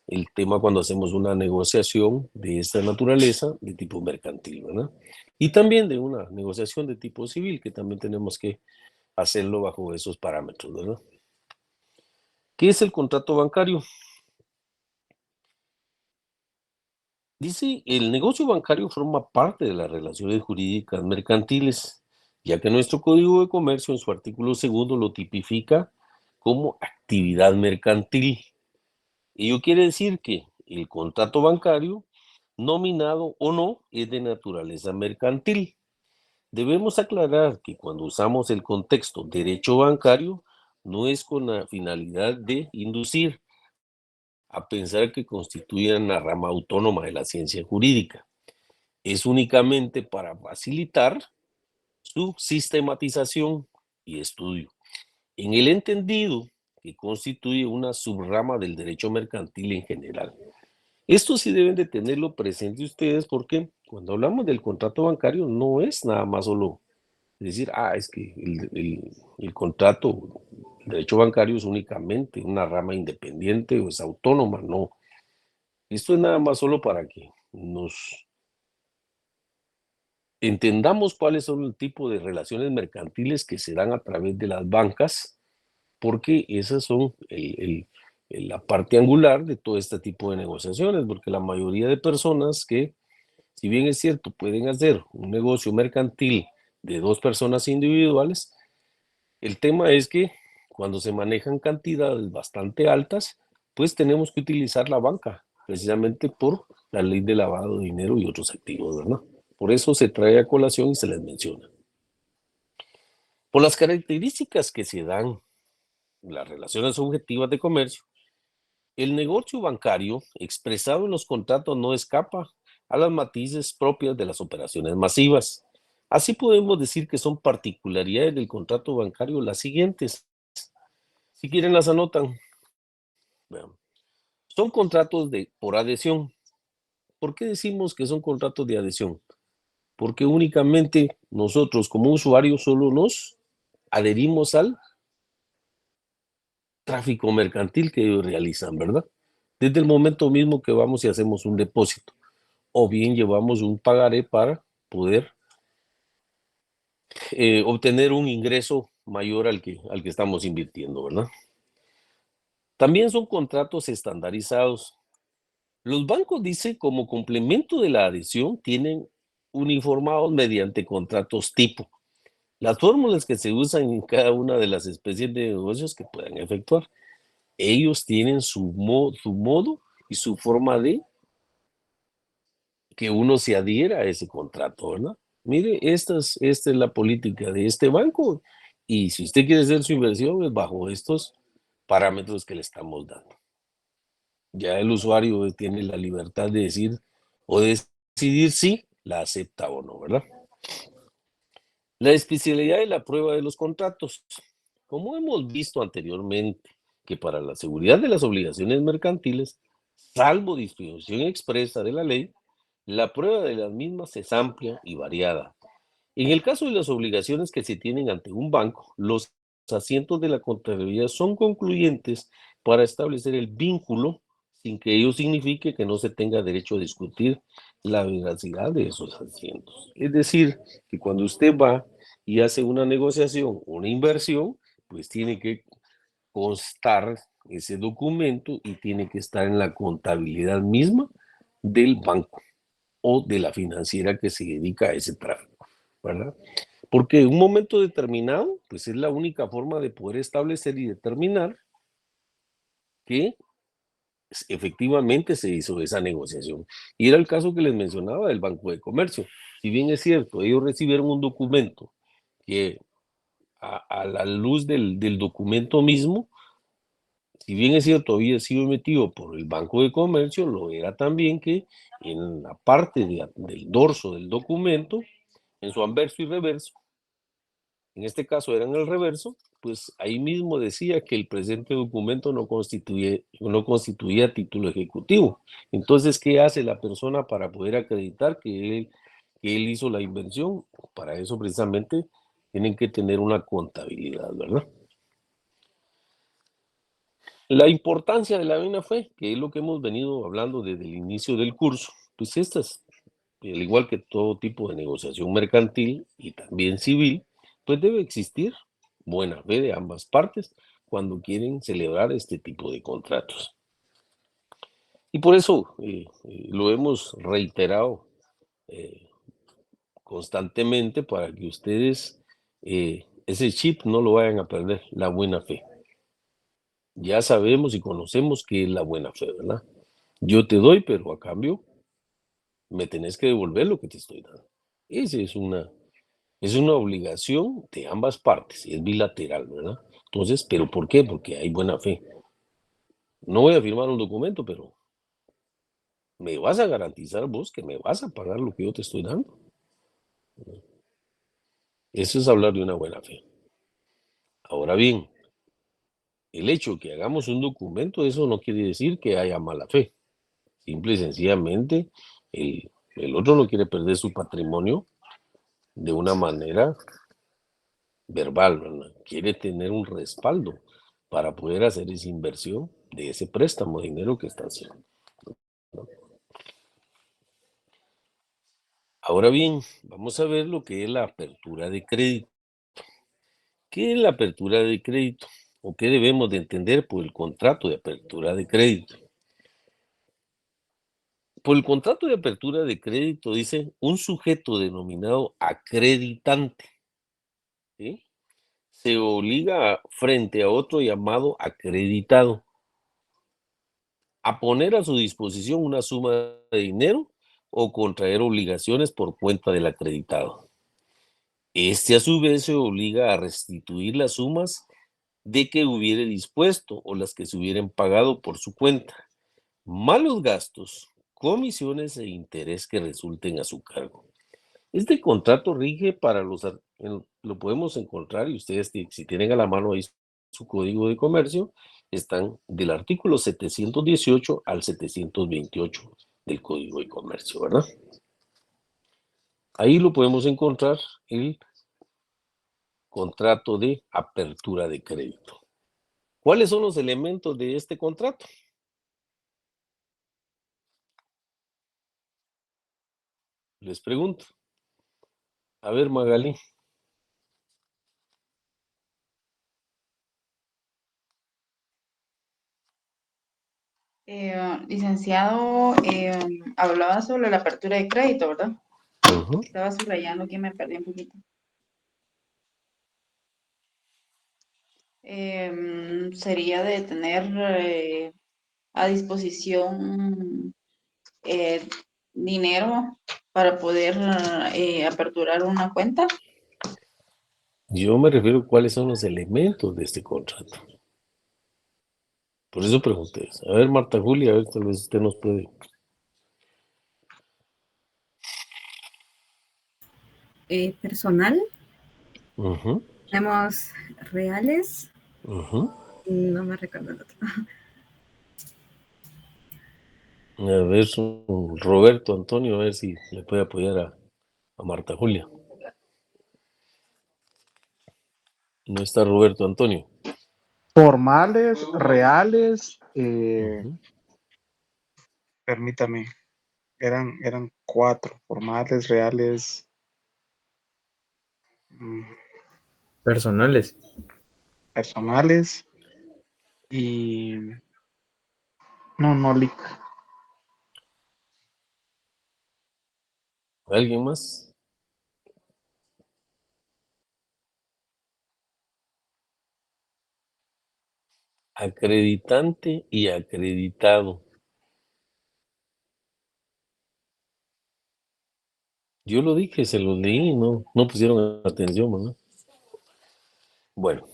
el tema cuando hacemos una negociación de esta naturaleza de tipo mercantil, ¿verdad? Y también de una negociación de tipo civil, que también tenemos que hacerlo bajo esos parámetros, ¿verdad? ¿Qué es el contrato bancario? Dice, el negocio bancario forma parte de las relaciones jurídicas mercantiles, ya que nuestro Código de Comercio en su artículo segundo lo tipifica como actividad mercantil. Ello quiere decir que el contrato bancario, nominado o no, es de naturaleza mercantil. Debemos aclarar que cuando usamos el contexto derecho bancario, no es con la finalidad de inducir a pensar que constituyen una rama autónoma de la ciencia jurídica. Es únicamente para facilitar su sistematización y estudio, en el entendido que constituye una subrama del derecho mercantil en general. Esto sí deben de tenerlo presente ustedes porque cuando hablamos del contrato bancario no es nada más solo decir, es que el contrato, el derecho bancario es únicamente una rama independiente o es autónoma, no. Esto es nada más solo para que nos entendamos cuáles son el tipo de relaciones mercantiles que se dan a través de las bancas, porque esas son la parte angular de todo este tipo de negociaciones, porque la mayoría de personas que, si bien es cierto, pueden hacer un negocio mercantil de dos personas individuales, el tema es que cuando se manejan cantidades bastante altas, pues tenemos que utilizar la banca, precisamente por la ley de lavado de dinero y otros activos, ¿verdad? Por eso se trae a colación y se les menciona. Por las características que se dan las relaciones objetivas de comercio, el negocio bancario expresado en los contratos no escapa a las matices propias de las operaciones masivas. Así podemos decir que son particularidades del contrato bancario las siguientes. Si quieren las anotan. Vean. Son contratos por adhesión. ¿Por qué decimos que son contratos de adhesión? Porque únicamente nosotros como usuarios solo nos adherimos al tráfico mercantil que ellos realizan, ¿verdad? Desde el momento mismo que vamos y hacemos un depósito, o bien llevamos un pagaré para poder obtener un ingreso mayor al que estamos invirtiendo, ¿verdad? También son contratos estandarizados. Los bancos, dice, como complemento de la adhesión, tienen uniformados mediante contratos tipo. Las fórmulas que se usan en cada una de las especies de negocios que puedan efectuar. Ellos tienen su modo y su forma de que uno se adhiera a ese contrato, ¿verdad? Mire, esta es la política de este banco y si usted quiere hacer su inversión es bajo estos parámetros que le estamos dando. Ya el usuario tiene la libertad de decir o de decidir si la acepta o no, ¿verdad? La especialidad de la prueba de los contratos. Como hemos visto anteriormente, que para la seguridad de las obligaciones mercantiles, salvo disposición expresa de la ley, la prueba de las mismas es amplia y variada. En el caso de las obligaciones que se tienen ante un banco, los asientos de la Contraloría son concluyentes para establecer el vínculo sin que ello signifique que no se tenga derecho a discutir la veracidad de esos asientos. Es decir, que cuando usted va y hace una negociación, una inversión, pues tiene que constar ese documento y tiene que estar en la contabilidad misma del banco o de la financiera que se dedica a ese tráfico, ¿verdad? Porque en un momento determinado, pues es la única forma de poder establecer y determinar que efectivamente se hizo esa negociación. Y era el caso que les mencionaba del Banco de Comercio. Si bien es cierto, ellos recibieron un documento que a la luz del documento mismo, si bien es cierto, había sido emitido por el Banco de Comercio, lo era también que en la parte del dorso del documento, en su anverso y reverso, en este caso era en el reverso, pues ahí mismo decía que el presente documento no constituía título ejecutivo. Entonces, ¿qué hace la persona para poder acreditar que él hizo la inversión? Para eso precisamente tienen que tener una contabilidad, ¿verdad? La importancia de la buena fe, que es lo que hemos venido hablando desde el inicio del curso, pues estas, al igual que todo tipo de negociación mercantil y también civil, pues debe existir buena fe de ambas partes cuando quieren celebrar este tipo de contratos. Y por eso lo hemos reiterado constantemente para que ustedes ese chip no lo vayan a perder, la buena fe. Ya sabemos y conocemos qué es la buena fe, ¿verdad? Yo te doy, pero a cambio me tenés que devolver lo que te estoy dando. Esa es una obligación de ambas partes, y es bilateral, ¿verdad? Entonces, ¿pero por qué? Porque hay buena fe. No voy a firmar un documento, pero me vas a garantizar vos que me vas a pagar lo que yo te estoy dando. Eso es hablar de una buena fe. Ahora bien, el hecho de que hagamos un documento, eso no quiere decir que haya mala fe. Simple y sencillamente, el otro no quiere perder su patrimonio de una manera verbal, ¿verdad? Quiere tener un respaldo para poder hacer esa inversión de ese préstamo de dinero que está haciendo, ¿no? Ahora bien, vamos a ver lo que es la apertura de crédito. ¿Qué es la apertura de crédito? ¿O qué debemos de entender por el contrato de apertura de crédito? Por el contrato de apertura de crédito dice un sujeto denominado acreditante, ¿sí? Se obliga frente a otro llamado acreditado a poner a su disposición una suma de dinero o contraer obligaciones por cuenta del acreditado. Este a su vez se obliga a restituir las sumas de que hubiere dispuesto o las que se hubieran pagado por su cuenta, más los gastos, comisiones e interés que resulten a su cargo. Este contrato rige para lo podemos encontrar y ustedes si tienen a la mano ahí su código de comercio, están del artículo 718 al 728 del código de comercio, ¿verdad? Ahí lo podemos encontrar el contrato de apertura de crédito. ¿Cuáles son los elementos de este contrato? Les pregunto. A ver, Magali. Licenciado, hablaba sobre la apertura de crédito, ¿verdad? Ujú. Estaba subrayando que me perdí un poquito. Sería de tener a disposición dinero para poder aperturar una cuenta. Yo me refiero a cuáles son los elementos de este contrato. Por eso pregunté. A ver, Marta Julia, a ver, tal vez usted nos puede. Personal, Ujú. Tenemos reales. Ujú. No me recuerdo el otro. A ver, Roberto Antonio, a ver si le puede apoyar a Marta Julia. No está Roberto Antonio. Formales, reales, Ujú. Permítame, eran 4, formales, reales, Personales. personales y no, Lick. ¿Alguien más? Acreditante y acreditado. Yo lo dije, se los leí, no pusieron atención, ¿no? Bueno,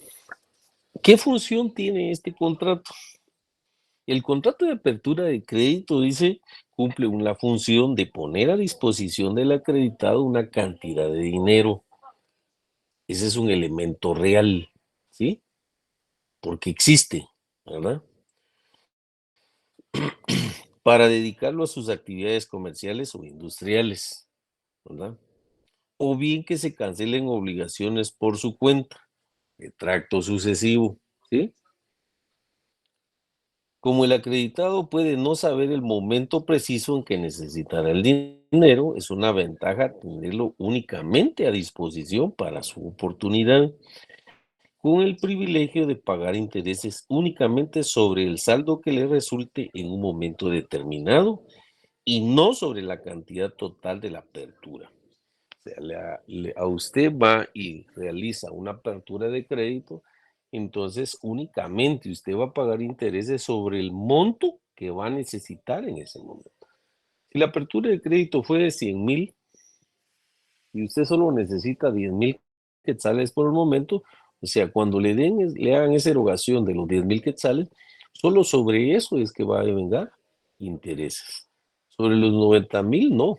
¿qué función tiene este contrato? El contrato de apertura de crédito dice, cumple la función de poner a disposición del acreditado una cantidad de dinero. Ese es un elemento real, ¿sí? Porque existe, ¿verdad? Para dedicarlo a sus actividades comerciales o industriales, ¿verdad? O bien que se cancelen obligaciones por su cuenta, de tracto sucesivo, ¿sí? Como el acreditado puede no saber el momento preciso en que necesitará el dinero, es una ventaja tenerlo únicamente a disposición para su oportunidad, con el privilegio de pagar intereses únicamente sobre el saldo que le resulte en un momento determinado y no sobre la cantidad total de la apertura. O sea, a usted va y realiza una apertura de crédito, entonces únicamente usted va a pagar intereses sobre el monto que va a necesitar en ese momento. Si la apertura de crédito fue de 100,000 y usted solo necesita 10,000 quetzales por el momento, o sea, cuando le hagan esa erogación de los 10,000 quetzales, solo sobre eso es que va a devengar intereses. Sobre los 90,000, no,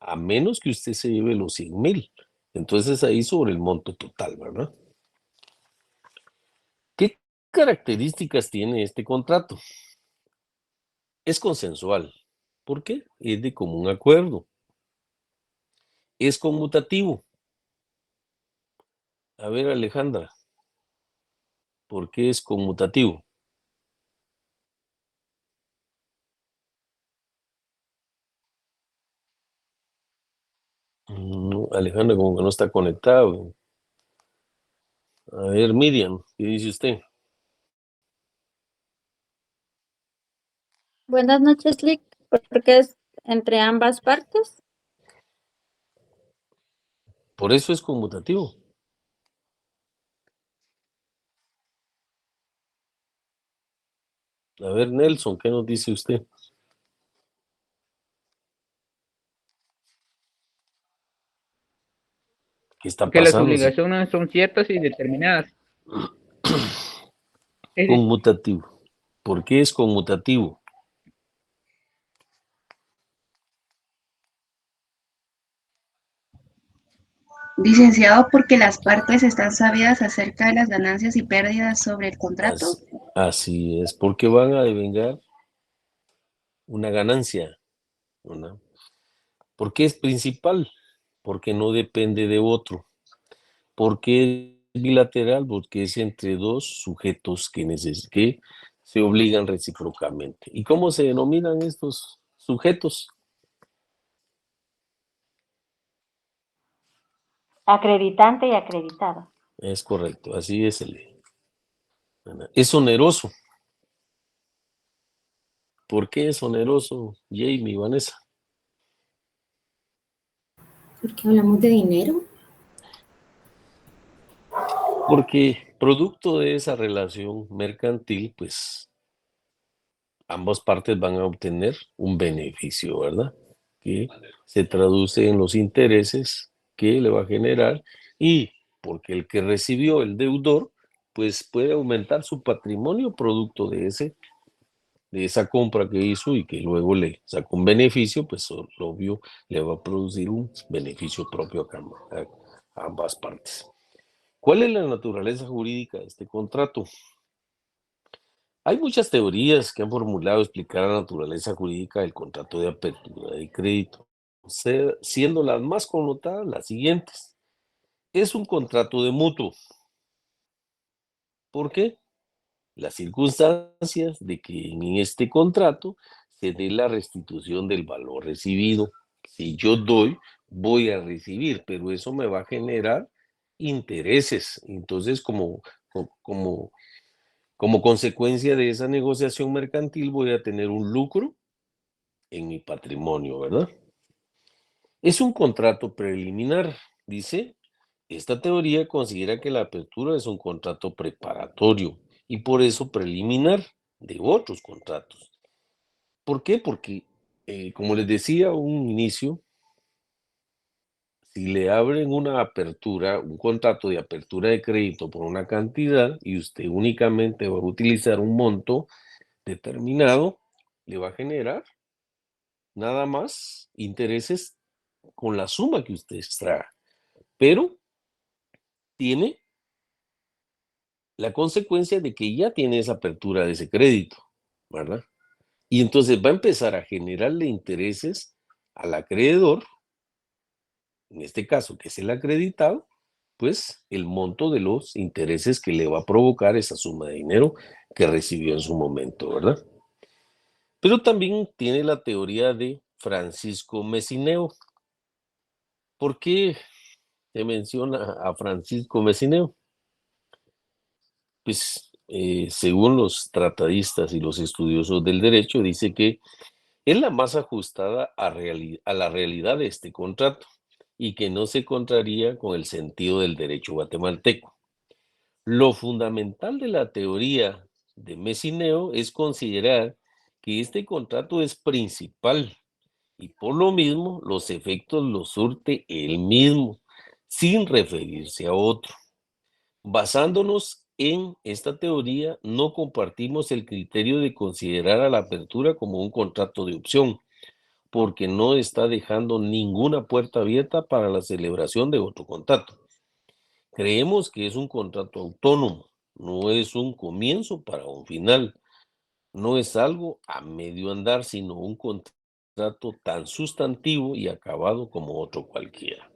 a menos que usted se lleve los 100,000. Entonces ahí sobre el monto total, ¿verdad? ¿Qué características tiene este contrato? Es consensual. ¿Por qué? Es de común acuerdo. Es conmutativo. A ver, Alejandra, ¿por qué es conmutativo? No, Alejandra como que no está conectado. A ver, Miriam, ¿qué dice usted? Buenas noches, Lick. Porque es entre ambas partes. Por eso es conmutativo. A ver, Nelson, ¿qué nos dice usted? ¿Qué está Que las pasando? obligaciones son ciertas y determinadas. Conmutativo. ¿Por qué es conmutativo? Licenciado, porque las partes están sabidas acerca de las ganancias y pérdidas sobre el contrato. Así es, porque van a devengar una ganancia, ¿no? ¿Por qué es principal? Porque no depende de otro. ¿Por qué es bilateral? Porque es entre dos sujetos que se obligan recíprocamente. ¿Y cómo se denominan estos sujetos? Acreditante y acreditado. Es correcto, así es. Es oneroso. ¿Por qué es oneroso, Jamie, Vanessa? ¿Por qué hablamos de dinero? Porque producto de esa relación mercantil, pues ambas partes van a obtener un beneficio, ¿verdad? Que se traduce en los intereses que le va a generar y porque el que recibió, el deudor, pues puede aumentar su patrimonio producto de esa compra que hizo y que luego le sacó un beneficio, pues obvio le va a producir un beneficio propio a ambas partes. ¿Cuál es la naturaleza jurídica de este contrato? Hay muchas teorías que han formulado explicar la naturaleza jurídica del contrato de apertura de crédito, siendo las más connotadas las siguientes. Es un contrato de mutuo. ¿Por qué? Las circunstancias de que en este contrato se dé la restitución del valor recibido. Si yo doy, voy a recibir, pero eso me va a generar intereses. Entonces, como consecuencia de esa negociación mercantil, voy a tener un lucro en mi patrimonio, ¿verdad? Es un contrato preliminar, dice. Esta teoría considera que la apertura es un contrato preparatorio y por eso preliminar de otros contratos. ¿Por qué? Porque, como les decía a un inicio, si le abren una apertura, un contrato de apertura de crédito por una cantidad y usted únicamente va a utilizar un monto determinado, le va a generar nada más intereses con la suma que usted extrae. Pero tiene la consecuencia de que ya tiene esa apertura de ese crédito, ¿verdad? Y entonces va a empezar a generarle intereses al acreedor, en este caso que es el acreditado, pues el monto de los intereses que le va a provocar esa suma de dinero que recibió en su momento, ¿verdad? Pero también tiene la teoría de Francisco Messineo. ¿Por qué se menciona a Francisco Messineo? Pues según los tratadistas y los estudiosos del derecho, dice que es la más ajustada a la realidad de este contrato y que no se contraría con el sentido del derecho guatemalteco. Lo fundamental de la teoría de Messineo es considerar que este contrato es principal y por lo mismo los efectos los surte él mismo, sin referirse a otro. Basándonos en esta teoría, no compartimos el criterio de considerar a la apertura como un contrato de opción, porque no está dejando ninguna puerta abierta para la celebración de otro contrato. Creemos que es un contrato autónomo, no es un comienzo para un final, no es algo a medio andar, sino un contrato tan sustantivo y acabado como otro cualquiera.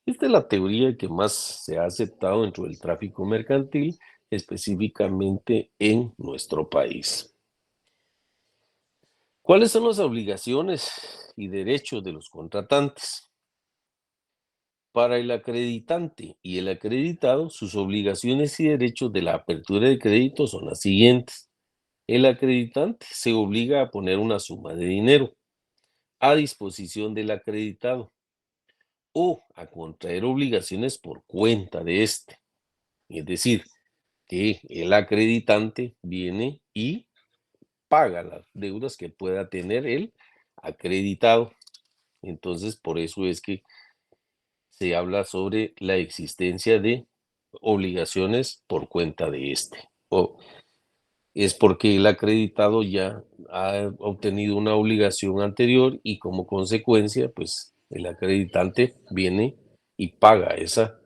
Esta es la teoría que más se ha aceptado dentro del tráfico mercantil, específicamente en nuestro país. ¿Cuáles son las obligaciones y derechos de los contratantes? Para el acreditante y el acreditado, sus obligaciones y derechos de la apertura de crédito son las siguientes. El acreditante se obliga a poner una suma de dinero a disposición del acreditado o a contraer obligaciones por cuenta de este. Es decir, que el acreditante viene y paga las deudas que pueda tener el acreditado. Entonces, por eso es que se habla sobre la existencia de obligaciones por cuenta de este. O es porque el acreditado ya ha obtenido una obligación anterior y como consecuencia, pues el acreditante viene y paga esa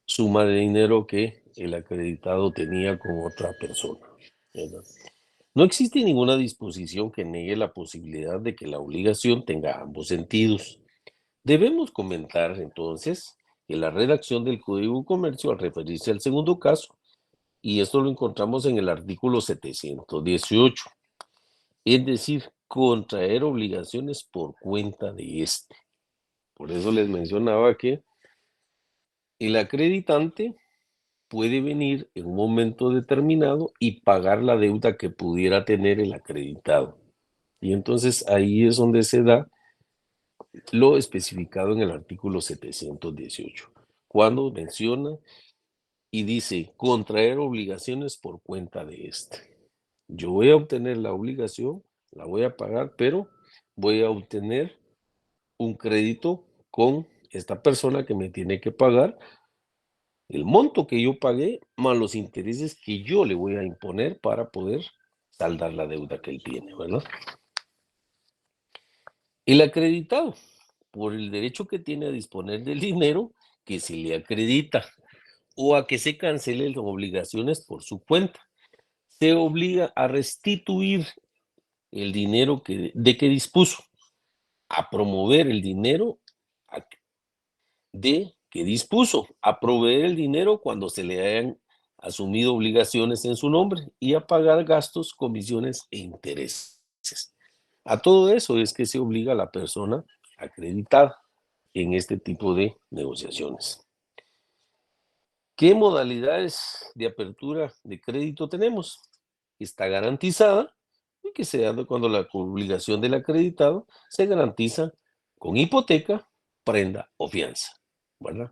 suma de dinero que el acreditado tenía con otra persona, ¿verdad? No existe ninguna disposición que niegue la posibilidad de que la obligación tenga ambos sentidos. Debemos comentar entonces que la redacción del Código de Comercio al referirse al segundo caso, y esto lo encontramos en el artículo 718, es decir, contraer obligaciones por cuenta de este. Por eso les mencionaba que el acreditante puede venir en un momento determinado y pagar la deuda que pudiera tener el acreditado. Y entonces ahí es donde se da lo especificado en el artículo 718, cuando menciona y dice contraer obligaciones por cuenta de este. Yo voy a obtener la obligación, la voy a pagar, pero voy a obtener un crédito con esta persona que me tiene que pagar el monto que yo pagué más los intereses que yo le voy a imponer para poder saldar la deuda que él tiene, ¿verdad? El acreditado, por el derecho que tiene a disponer del dinero que se le acredita, o a que se cancelen las obligaciones por su cuenta. Se obliga a restituir el dinero de que dispuso, a promover el dinero de que dispuso, a proveer el dinero cuando se le hayan asumido obligaciones en su nombre y a pagar gastos, comisiones e intereses. A todo eso es que se obliga a la persona acreditada en este tipo de negociaciones. ¿Qué modalidades de apertura de crédito tenemos? Está garantizada y que se da cuando la obligación del acreditado se garantiza con hipoteca, prenda o fianza, ¿verdad?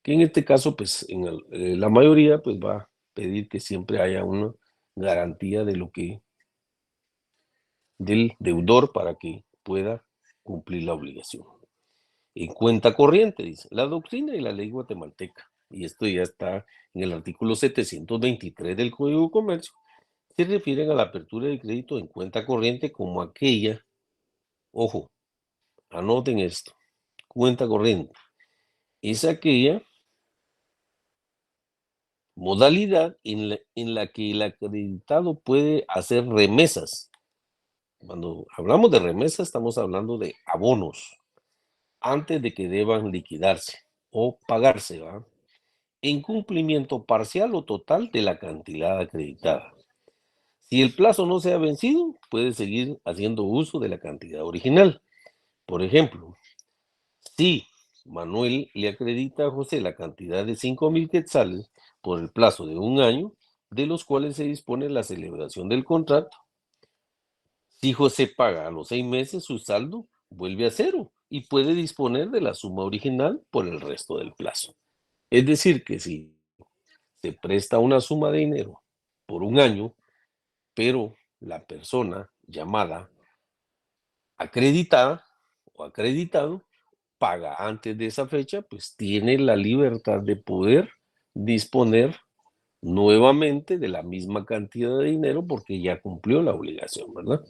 Que en este caso, pues, la mayoría, pues, va a pedir que siempre haya una garantía de lo que del deudor para que pueda cumplir la obligación. En cuenta corriente, dice, la doctrina y la ley guatemalteca, y esto ya está en el artículo 723 del Código de Comercio, se refieren a la apertura de crédito en cuenta corriente como aquella, ojo, anoten esto, cuenta corriente, es aquella modalidad en la que el acreditado puede hacer remesas. Cuando hablamos de remesas, estamos hablando de abonos, antes de que deban liquidarse o pagarse, ¿va? En cumplimiento parcial o total de la cantidad acreditada. Si el plazo no se ha vencido, puede seguir haciendo uso de la cantidad original. Por ejemplo, si Manuel le acredita a José la cantidad de 5,000 quetzales por el plazo de 1 año, de los cuales se dispone la celebración del contrato, si José paga a los 6 meses, su saldo vuelve a 0 y puede disponer de la suma original por el resto del plazo. Es decir, que si se presta una suma de dinero por 1 año, pero la persona llamada acreditada o acreditado paga antes de esa fecha, pues tiene la libertad de poder disponer nuevamente de la misma cantidad de dinero porque ya cumplió la obligación, ¿verdad?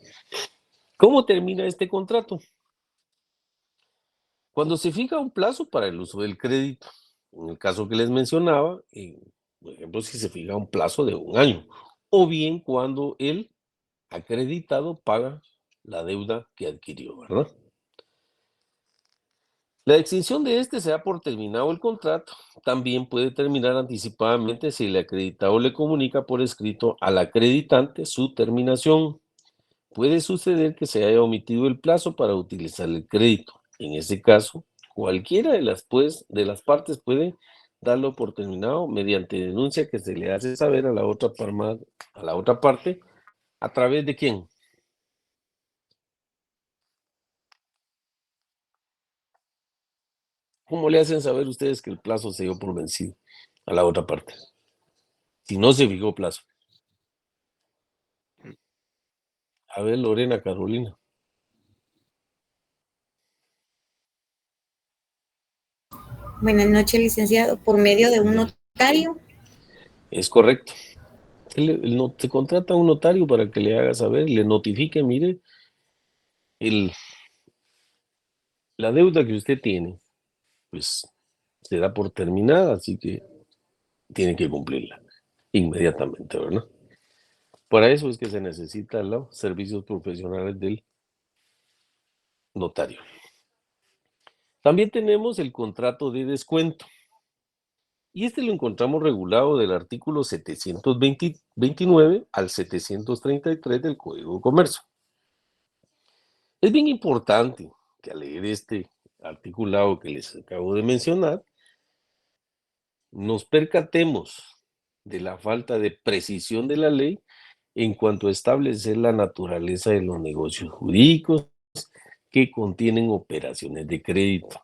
¿Cómo termina este contrato? Cuando se fija un plazo para el uso del crédito, en el caso que les mencionaba, por ejemplo, si se fija un plazo de 1 año, o bien cuando el acreditado paga la deuda que adquirió, ¿verdad? La extinción de este se da por terminado el contrato. También puede terminar anticipadamente si el acreditado le comunica por escrito al acreditante su terminación. Puede suceder que se haya omitido el plazo para utilizar el crédito. En ese caso, cualquiera de las partes puede darlo por terminado mediante denuncia que se le hace saber a la otra parte. ¿A través de quién? ¿Cómo le hacen saber ustedes que el plazo se dio por vencido a la otra parte? Si no se fijó plazo. A ver, Lorena, Carolina. Buenas noches, licenciado. ¿Por medio de un notario? Es correcto. Se contrata a un notario para que le haga saber, le notifique, mire, la deuda que usted tiene, pues se da por terminada, así que tiene que cumplirla inmediatamente, ¿verdad? Para eso es que se necesitan los servicios profesionales del notario. También tenemos el contrato de descuento. Y este lo encontramos regulado del artículo 729 al 733 del Código de Comercio. Es bien importante que al leer este articulado que les acabo de mencionar, nos percatemos de la falta de precisión de la ley en cuanto a establecer la naturaleza de los negocios jurídicos que contienen operaciones de crédito,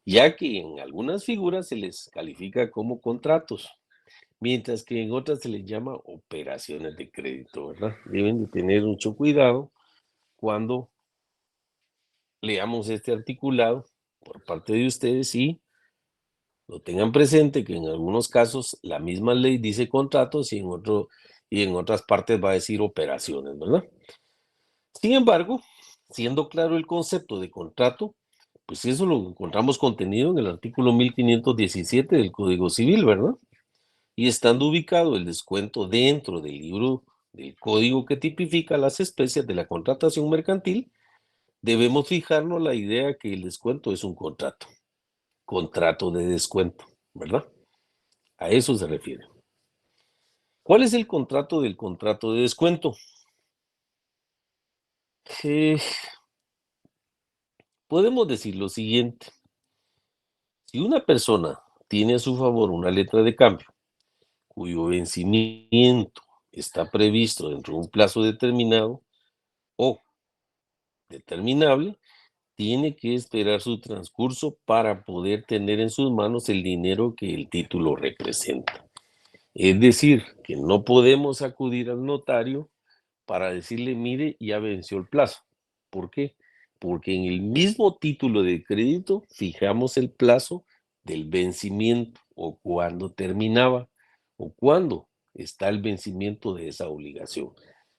ya que en algunas figuras se les califica como contratos, mientras que en otras se les llama operaciones de crédito, ¿verdad? Deben de tener mucho cuidado cuando leamos este articulado por parte de ustedes y lo tengan presente que en algunos casos la misma ley dice contratos y en otras partes va a decir operaciones, ¿verdad? Sin embargo, siendo claro el concepto de contrato, pues eso lo encontramos contenido en el artículo 1517 del Código Civil, ¿verdad? y estando ubicado el descuento dentro del libro del código que tipifica las especies de la contratación mercantil, debemos fijarnos la idea que el descuento es un contrato de descuento, ¿verdad? A eso se refiere. ¿Cuál es el contrato del contrato de descuento? Podemos decir lo siguiente. Si una persona tiene a su favor una letra de cambio cuyo vencimiento está previsto dentro de un plazo determinado o determinable, tiene que esperar su transcurso para poder tener en sus manos el dinero que el título representa. Es decir, que no podemos acudir al notario para decirle, mire, ya venció el plazo. ¿Por qué? Porque en el mismo título de crédito fijamos el plazo del vencimiento o cuándo terminaba o cuándo está el vencimiento de esa obligación.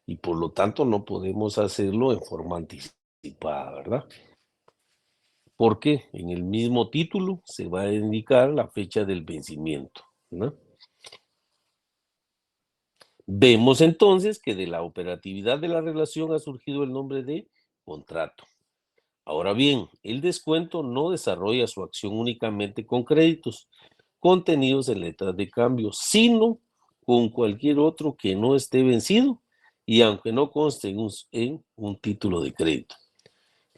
Y por lo tanto no podemos hacerlo en forma anticipada, ¿verdad? Porque en el mismo título se va a indicar la fecha del vencimiento, ¿no? Vemos entonces que de la operatividad de la relación ha surgido el nombre de contrato. Ahora bien, el descuento no desarrolla su acción únicamente con créditos contenidos en letras de cambio, sino con cualquier otro que no esté vencido y aunque no conste en un título de crédito.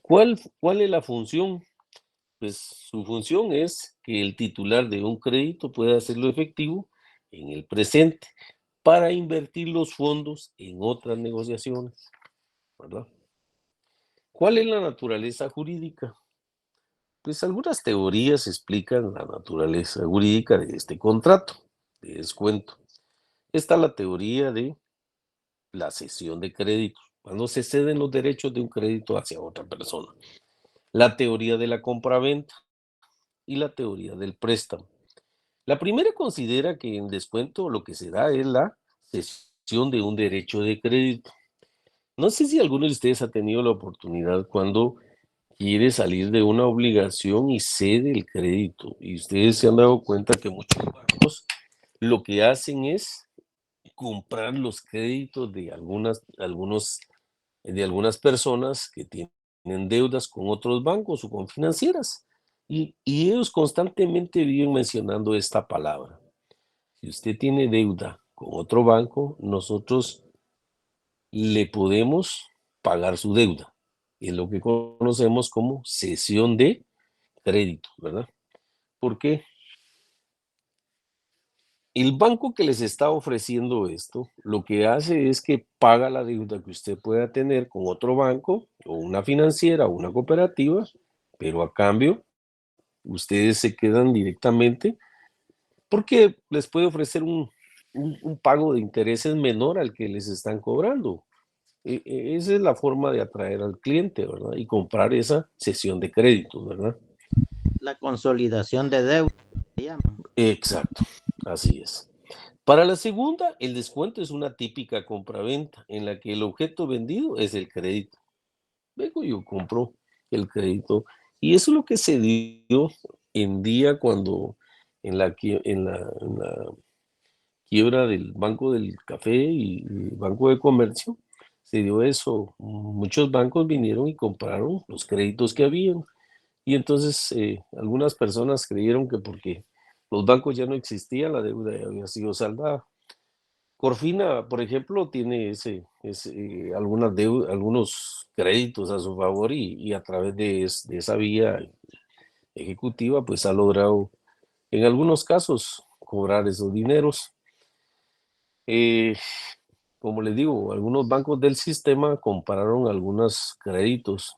¿Cuál es la función? Pues su función es que el titular de un crédito pueda hacerlo efectivo en el presente para invertir los fondos en otras negociaciones, ¿verdad? ¿Cuál es la naturaleza jurídica? Pues algunas teorías explican la naturaleza jurídica de este contrato de descuento. Está la teoría de la cesión de créditos, cuando se ceden los derechos de un crédito hacia otra persona. La teoría de la compraventa y la teoría del préstamo. La primera considera que en descuento lo que se da es la cesión de un derecho de crédito. No sé si alguno de ustedes ha tenido la oportunidad cuando quiere salir de una obligación y cede el crédito. Y ustedes se han dado cuenta que muchos bancos lo que hacen es comprar los créditos de algunas personas que tienen deudas con otros bancos o con financieras. Y ellos constantemente viven mencionando esta palabra. Si usted tiene deuda con otro banco, nosotros le podemos pagar su deuda. Es lo que conocemos como cesión de crédito, ¿verdad? Porque el banco que les está ofreciendo esto, lo que hace es que paga la deuda que usted pueda tener con otro banco o una financiera o una cooperativa, pero a cambio ustedes se quedan directamente porque les puede ofrecer un pago de intereses menor al que les están cobrando. Esa es la forma de atraer al cliente, ¿verdad? Y comprar esa cesión de crédito, ¿verdad? La consolidación de deuda. Exacto, así es. Para la segunda, el descuento es una típica compraventa en la que el objeto vendido es el crédito. Luego yo compro el crédito y eso es lo que se dio en día cuando en la quiebra del Banco del Café y el Banco de Comercio, se dio eso. Muchos bancos vinieron y compraron los créditos que habían. Y entonces algunas personas creyeron que porque los bancos ya no existían, la deuda ya había sido saldada. Corfina, por ejemplo, tiene algunos créditos a su favor y a través de esa vía ejecutiva, pues ha logrado en algunos casos cobrar esos dineros. Como les digo, algunos bancos del sistema compraron algunos créditos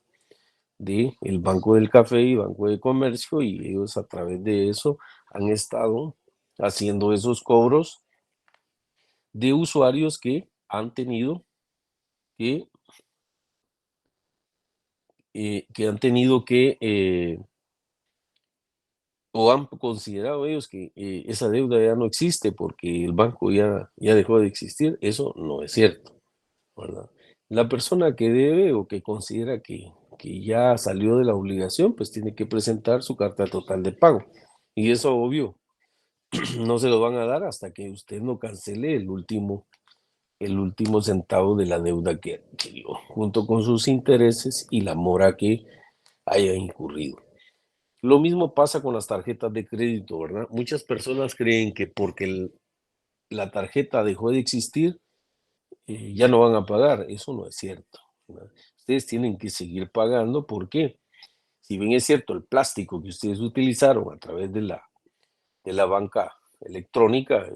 del Banco del Café y Banco de Comercio y ellos a través de eso han estado haciendo esos cobros de usuarios que han tenido que o han considerado ellos que esa deuda ya no existe porque el banco ya dejó de existir. Eso no es cierto, ¿verdad? La persona que debe o que considera que ya salió de la obligación, pues tiene que presentar su carta total de pago. Y eso, obvio, no se lo van a dar hasta que usted no cancele el último centavo de la deuda que adquirió, junto con sus intereses y la mora que haya incurrido. Lo mismo pasa con las tarjetas de crédito, ¿verdad? Muchas personas creen que porque la tarjeta dejó de existir, ya no van a pagar. Eso no es cierto, ¿verdad? Ustedes tienen que seguir pagando porque, si bien es cierto, el plástico que ustedes utilizaron a través de la banca electrónica,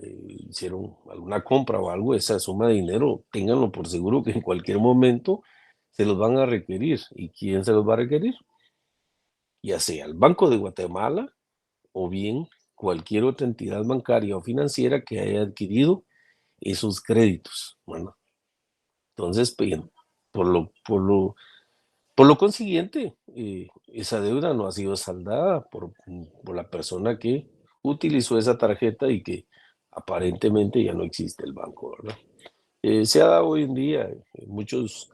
hicieron alguna compra o algo, esa suma de dinero, ténganlo por seguro que en cualquier momento se los van a requerir. ¿Y quién se los va a requerir? Ya sea el Banco de Guatemala o bien cualquier otra entidad bancaria o financiera que haya adquirido esos créditos. Bueno, entonces, bien, por lo consiguiente, esa deuda no ha sido saldada por la persona que utilizó esa tarjeta y que aparentemente ya no existe el banco, ¿verdad? Se ha dado hoy en día, muchas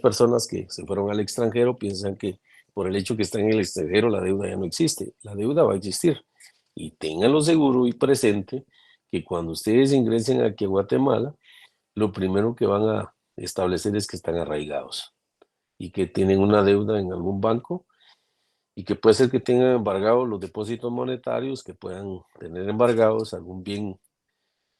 personas que se fueron al extranjero piensan que por el hecho que están en el extranjero la deuda ya no existe. La deuda va a existir. Y ténganlo seguro y presente que cuando ustedes ingresen aquí a Guatemala, lo primero que van a establecer es que están arraigados y que tienen una deuda en algún banco y que puede ser que tengan embargados los depósitos monetarios, que puedan tener embargados algún bien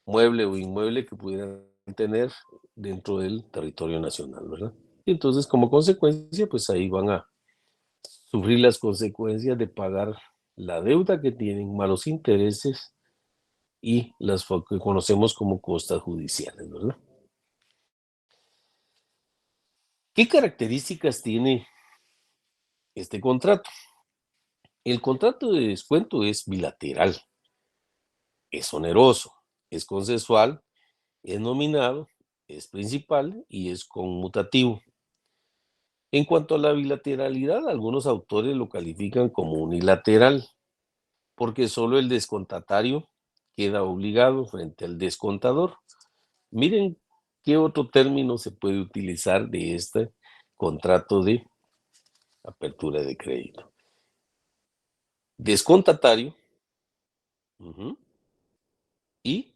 mueble o inmueble que pudieran tener dentro del territorio nacional, ¿verdad? Y entonces, como consecuencia, pues ahí van a sufrir las consecuencias de pagar la deuda que tienen, malos intereses y las que conocemos como costas judiciales, ¿verdad? ¿Qué características tiene este contrato? El contrato de descuento es bilateral, es oneroso, es consensual, es nominal, es principal y es conmutativo. En cuanto a la bilateralidad, algunos autores lo califican como unilateral, porque solo el descontatario queda obligado frente al descontador. Miren qué otro término se puede utilizar de este contrato de apertura de crédito. Descontatario, y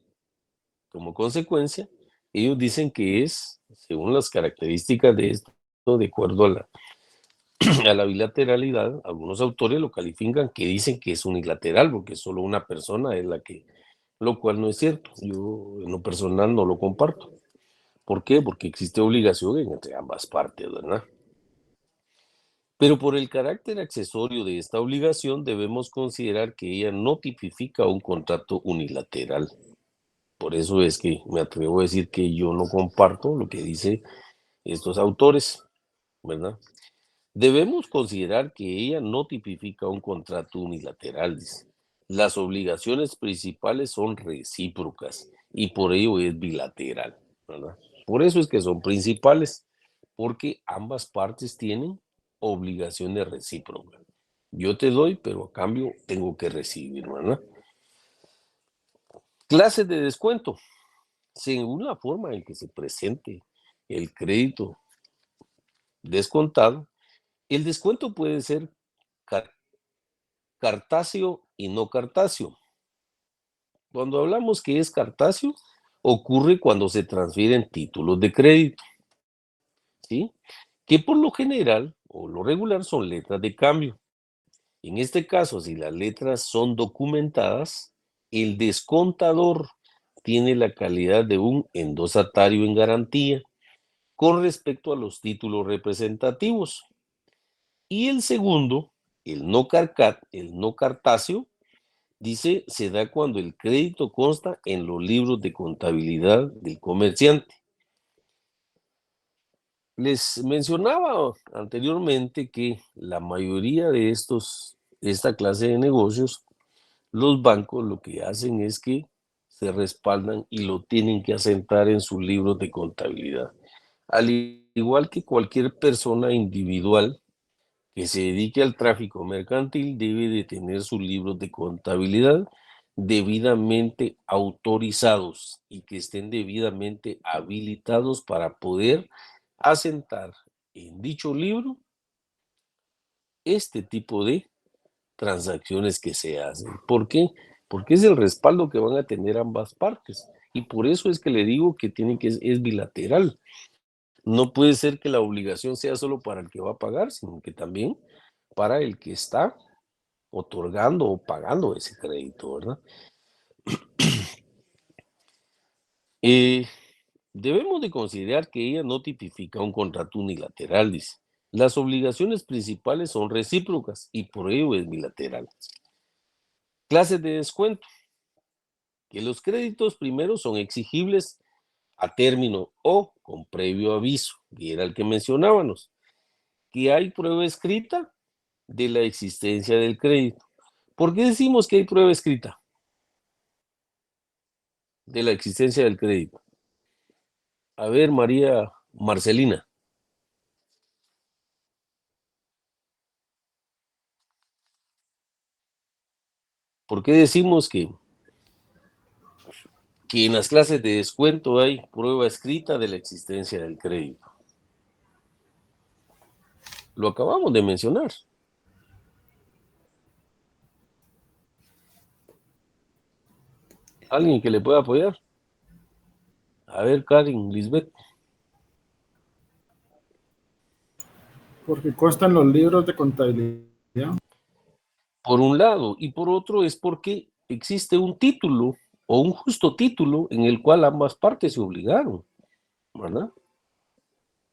como consecuencia, ellos dicen que es, según las características de esto, de acuerdo a la bilateralidad, algunos autores lo califican que dicen que es unilateral, porque solo una persona es la que, lo cual no es cierto. Yo en lo personal no lo comparto. ¿Por qué? Porque existe obligación entre ambas partes, ¿verdad? Pero por el carácter accesorio de esta obligación debemos considerar que ella no tipifica un contrato unilateral. Por eso es que me atrevo a decir que yo no comparto lo que dicen estos autores, ¿verdad? Debemos considerar que ella no tipifica un contrato unilateral, dice. Las obligaciones principales son recíprocas y por ello es bilateral, ¿verdad? Por eso es que son principales, porque ambas partes tienen obligaciones recíprocas. Yo te doy, pero a cambio tengo que recibir, ¿verdad? Clases de descuento. Según la forma en que se presente el crédito descontado, el descuento puede ser cartacio y no cartacio. Cuando hablamos que es cartacio, ocurre cuando se transfieren títulos de crédito, ¿sí? Que por lo general o lo regular son letras de cambio. En este caso, si las letras son documentadas, el descontador tiene la calidad de un endosatario en garantía con respecto a los títulos representativos. Y el segundo, el no cartacio, dice, se da cuando el crédito consta en los libros de contabilidad del comerciante. Les mencionaba anteriormente que la mayoría de esta clase de negocios, los bancos lo que hacen es que se respaldan y lo tienen que asentar en sus libros de contabilidad. Al igual que cualquier persona individual que se dedique al tráfico mercantil debe de tener sus libros de contabilidad debidamente autorizados y que estén debidamente habilitados para poder asentar en dicho libro este tipo de transacciones que se hacen. ¿Por qué? porque es el respaldo que van a tener ambas partes. Y por eso es que le digo que es bilateral. No puede ser que la obligación sea solo para el que va a pagar, sino que también para el que está otorgando o pagando ese crédito, ¿verdad? Debemos de considerar que ella no tipifica un contrato unilateral, dice. Las obligaciones principales son recíprocas y por ello es bilateral. Clases de descuento. Que los créditos primero son exigibles a término o con previo aviso, y era el que mencionábamos. Que hay prueba escrita de la existencia del crédito. ¿Por qué decimos que hay prueba escrita de la existencia del crédito? A ver, María Marcelina. ¿Por qué decimos que en las clases de descuento hay prueba escrita de la existencia del crédito? Lo acabamos de mencionar. ¿Alguien que le pueda apoyar? A ver, Karen, Lisbeth. Porque constan los libros de contabilidad. Por un lado, y por otro es porque existe un título o un justo título en el cual ambas partes se obligaron, ¿verdad?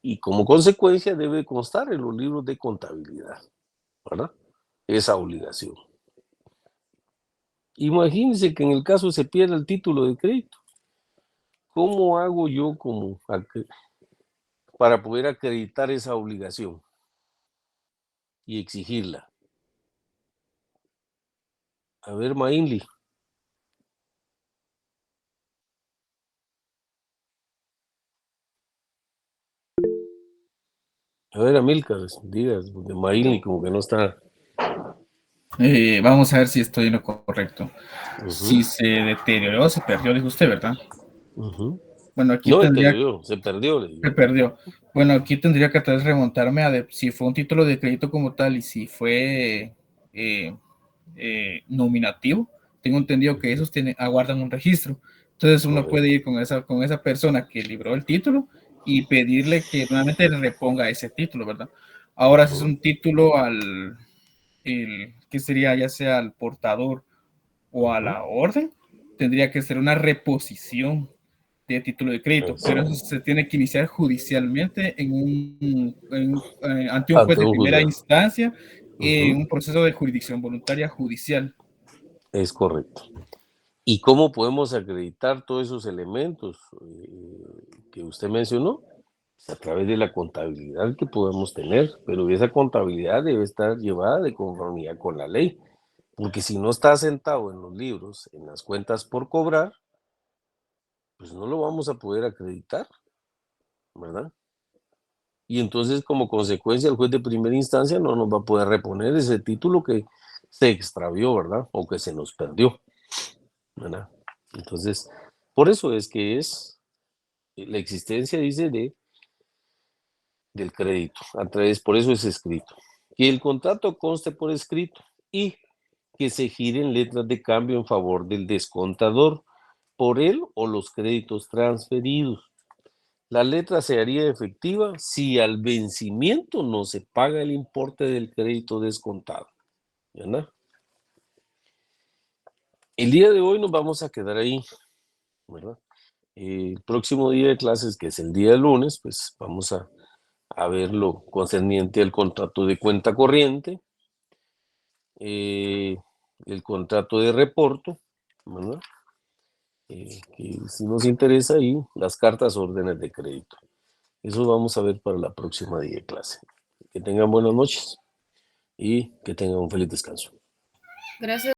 Y como consecuencia debe constar en los libros de contabilidad, ¿verdad? Esa obligación. Imagínense que en el caso se pierda el título de crédito. ¿Cómo hago yo para poder acreditar esa obligación y exigirla? A ver, Mainly. A ver, Amílcar, digas, porque Mainly como que no está. Vamos a ver si estoy en lo correcto. Si se deterioró, se perdió, dijo usted, ¿verdad? Bueno, aquí no, tendría... se perdió. Se perdió. Bueno, aquí tendría que tal vez remontarme a si fue un título de crédito como tal y si fue nominativo. Tengo entendido que esos aguardan un registro. Entonces uno puede ir con esa persona que libró el título y pedirle que nuevamente le reponga ese título, ¿verdad? Ahora, si es un título que sería ya sea al portador o a la orden, tendría que ser una reposición de título de crédito, pero eso se tiene que iniciar judicialmente ante un juez de primera instancia en un proceso de jurisdicción voluntaria judicial. Es correcto. ¿Y cómo podemos acreditar todos esos elementos que usted mencionó? A través de la contabilidad que podemos tener, pero esa contabilidad debe estar llevada de conformidad con la ley, porque si no está asentado en los libros, en las cuentas por cobrar, pues no lo vamos a poder acreditar, ¿verdad? Y entonces, como consecuencia, el juez de primera instancia no nos va a poder reponer ese título que se extravió, ¿verdad? O que se nos perdió, ¿verdad? Entonces, por eso es que es la existencia, dice, del crédito, por eso es escrito. Que el contrato conste por escrito y que se giren letras de cambio en favor del descontador por él o los créditos transferidos. La letra se haría efectiva si al vencimiento no se paga el importe del crédito descontado, ¿verdad? El día de hoy nos vamos a quedar ahí, ¿verdad? El próximo día de clases, que es el día de lunes, pues vamos a ver lo concerniente al contrato de cuenta corriente, el contrato de reporto, ¿verdad? Que si nos interesa ahí, las cartas órdenes de crédito. Eso vamos a ver para la próxima día de clase. Que tengan buenas noches y que tengan un feliz descanso. Gracias.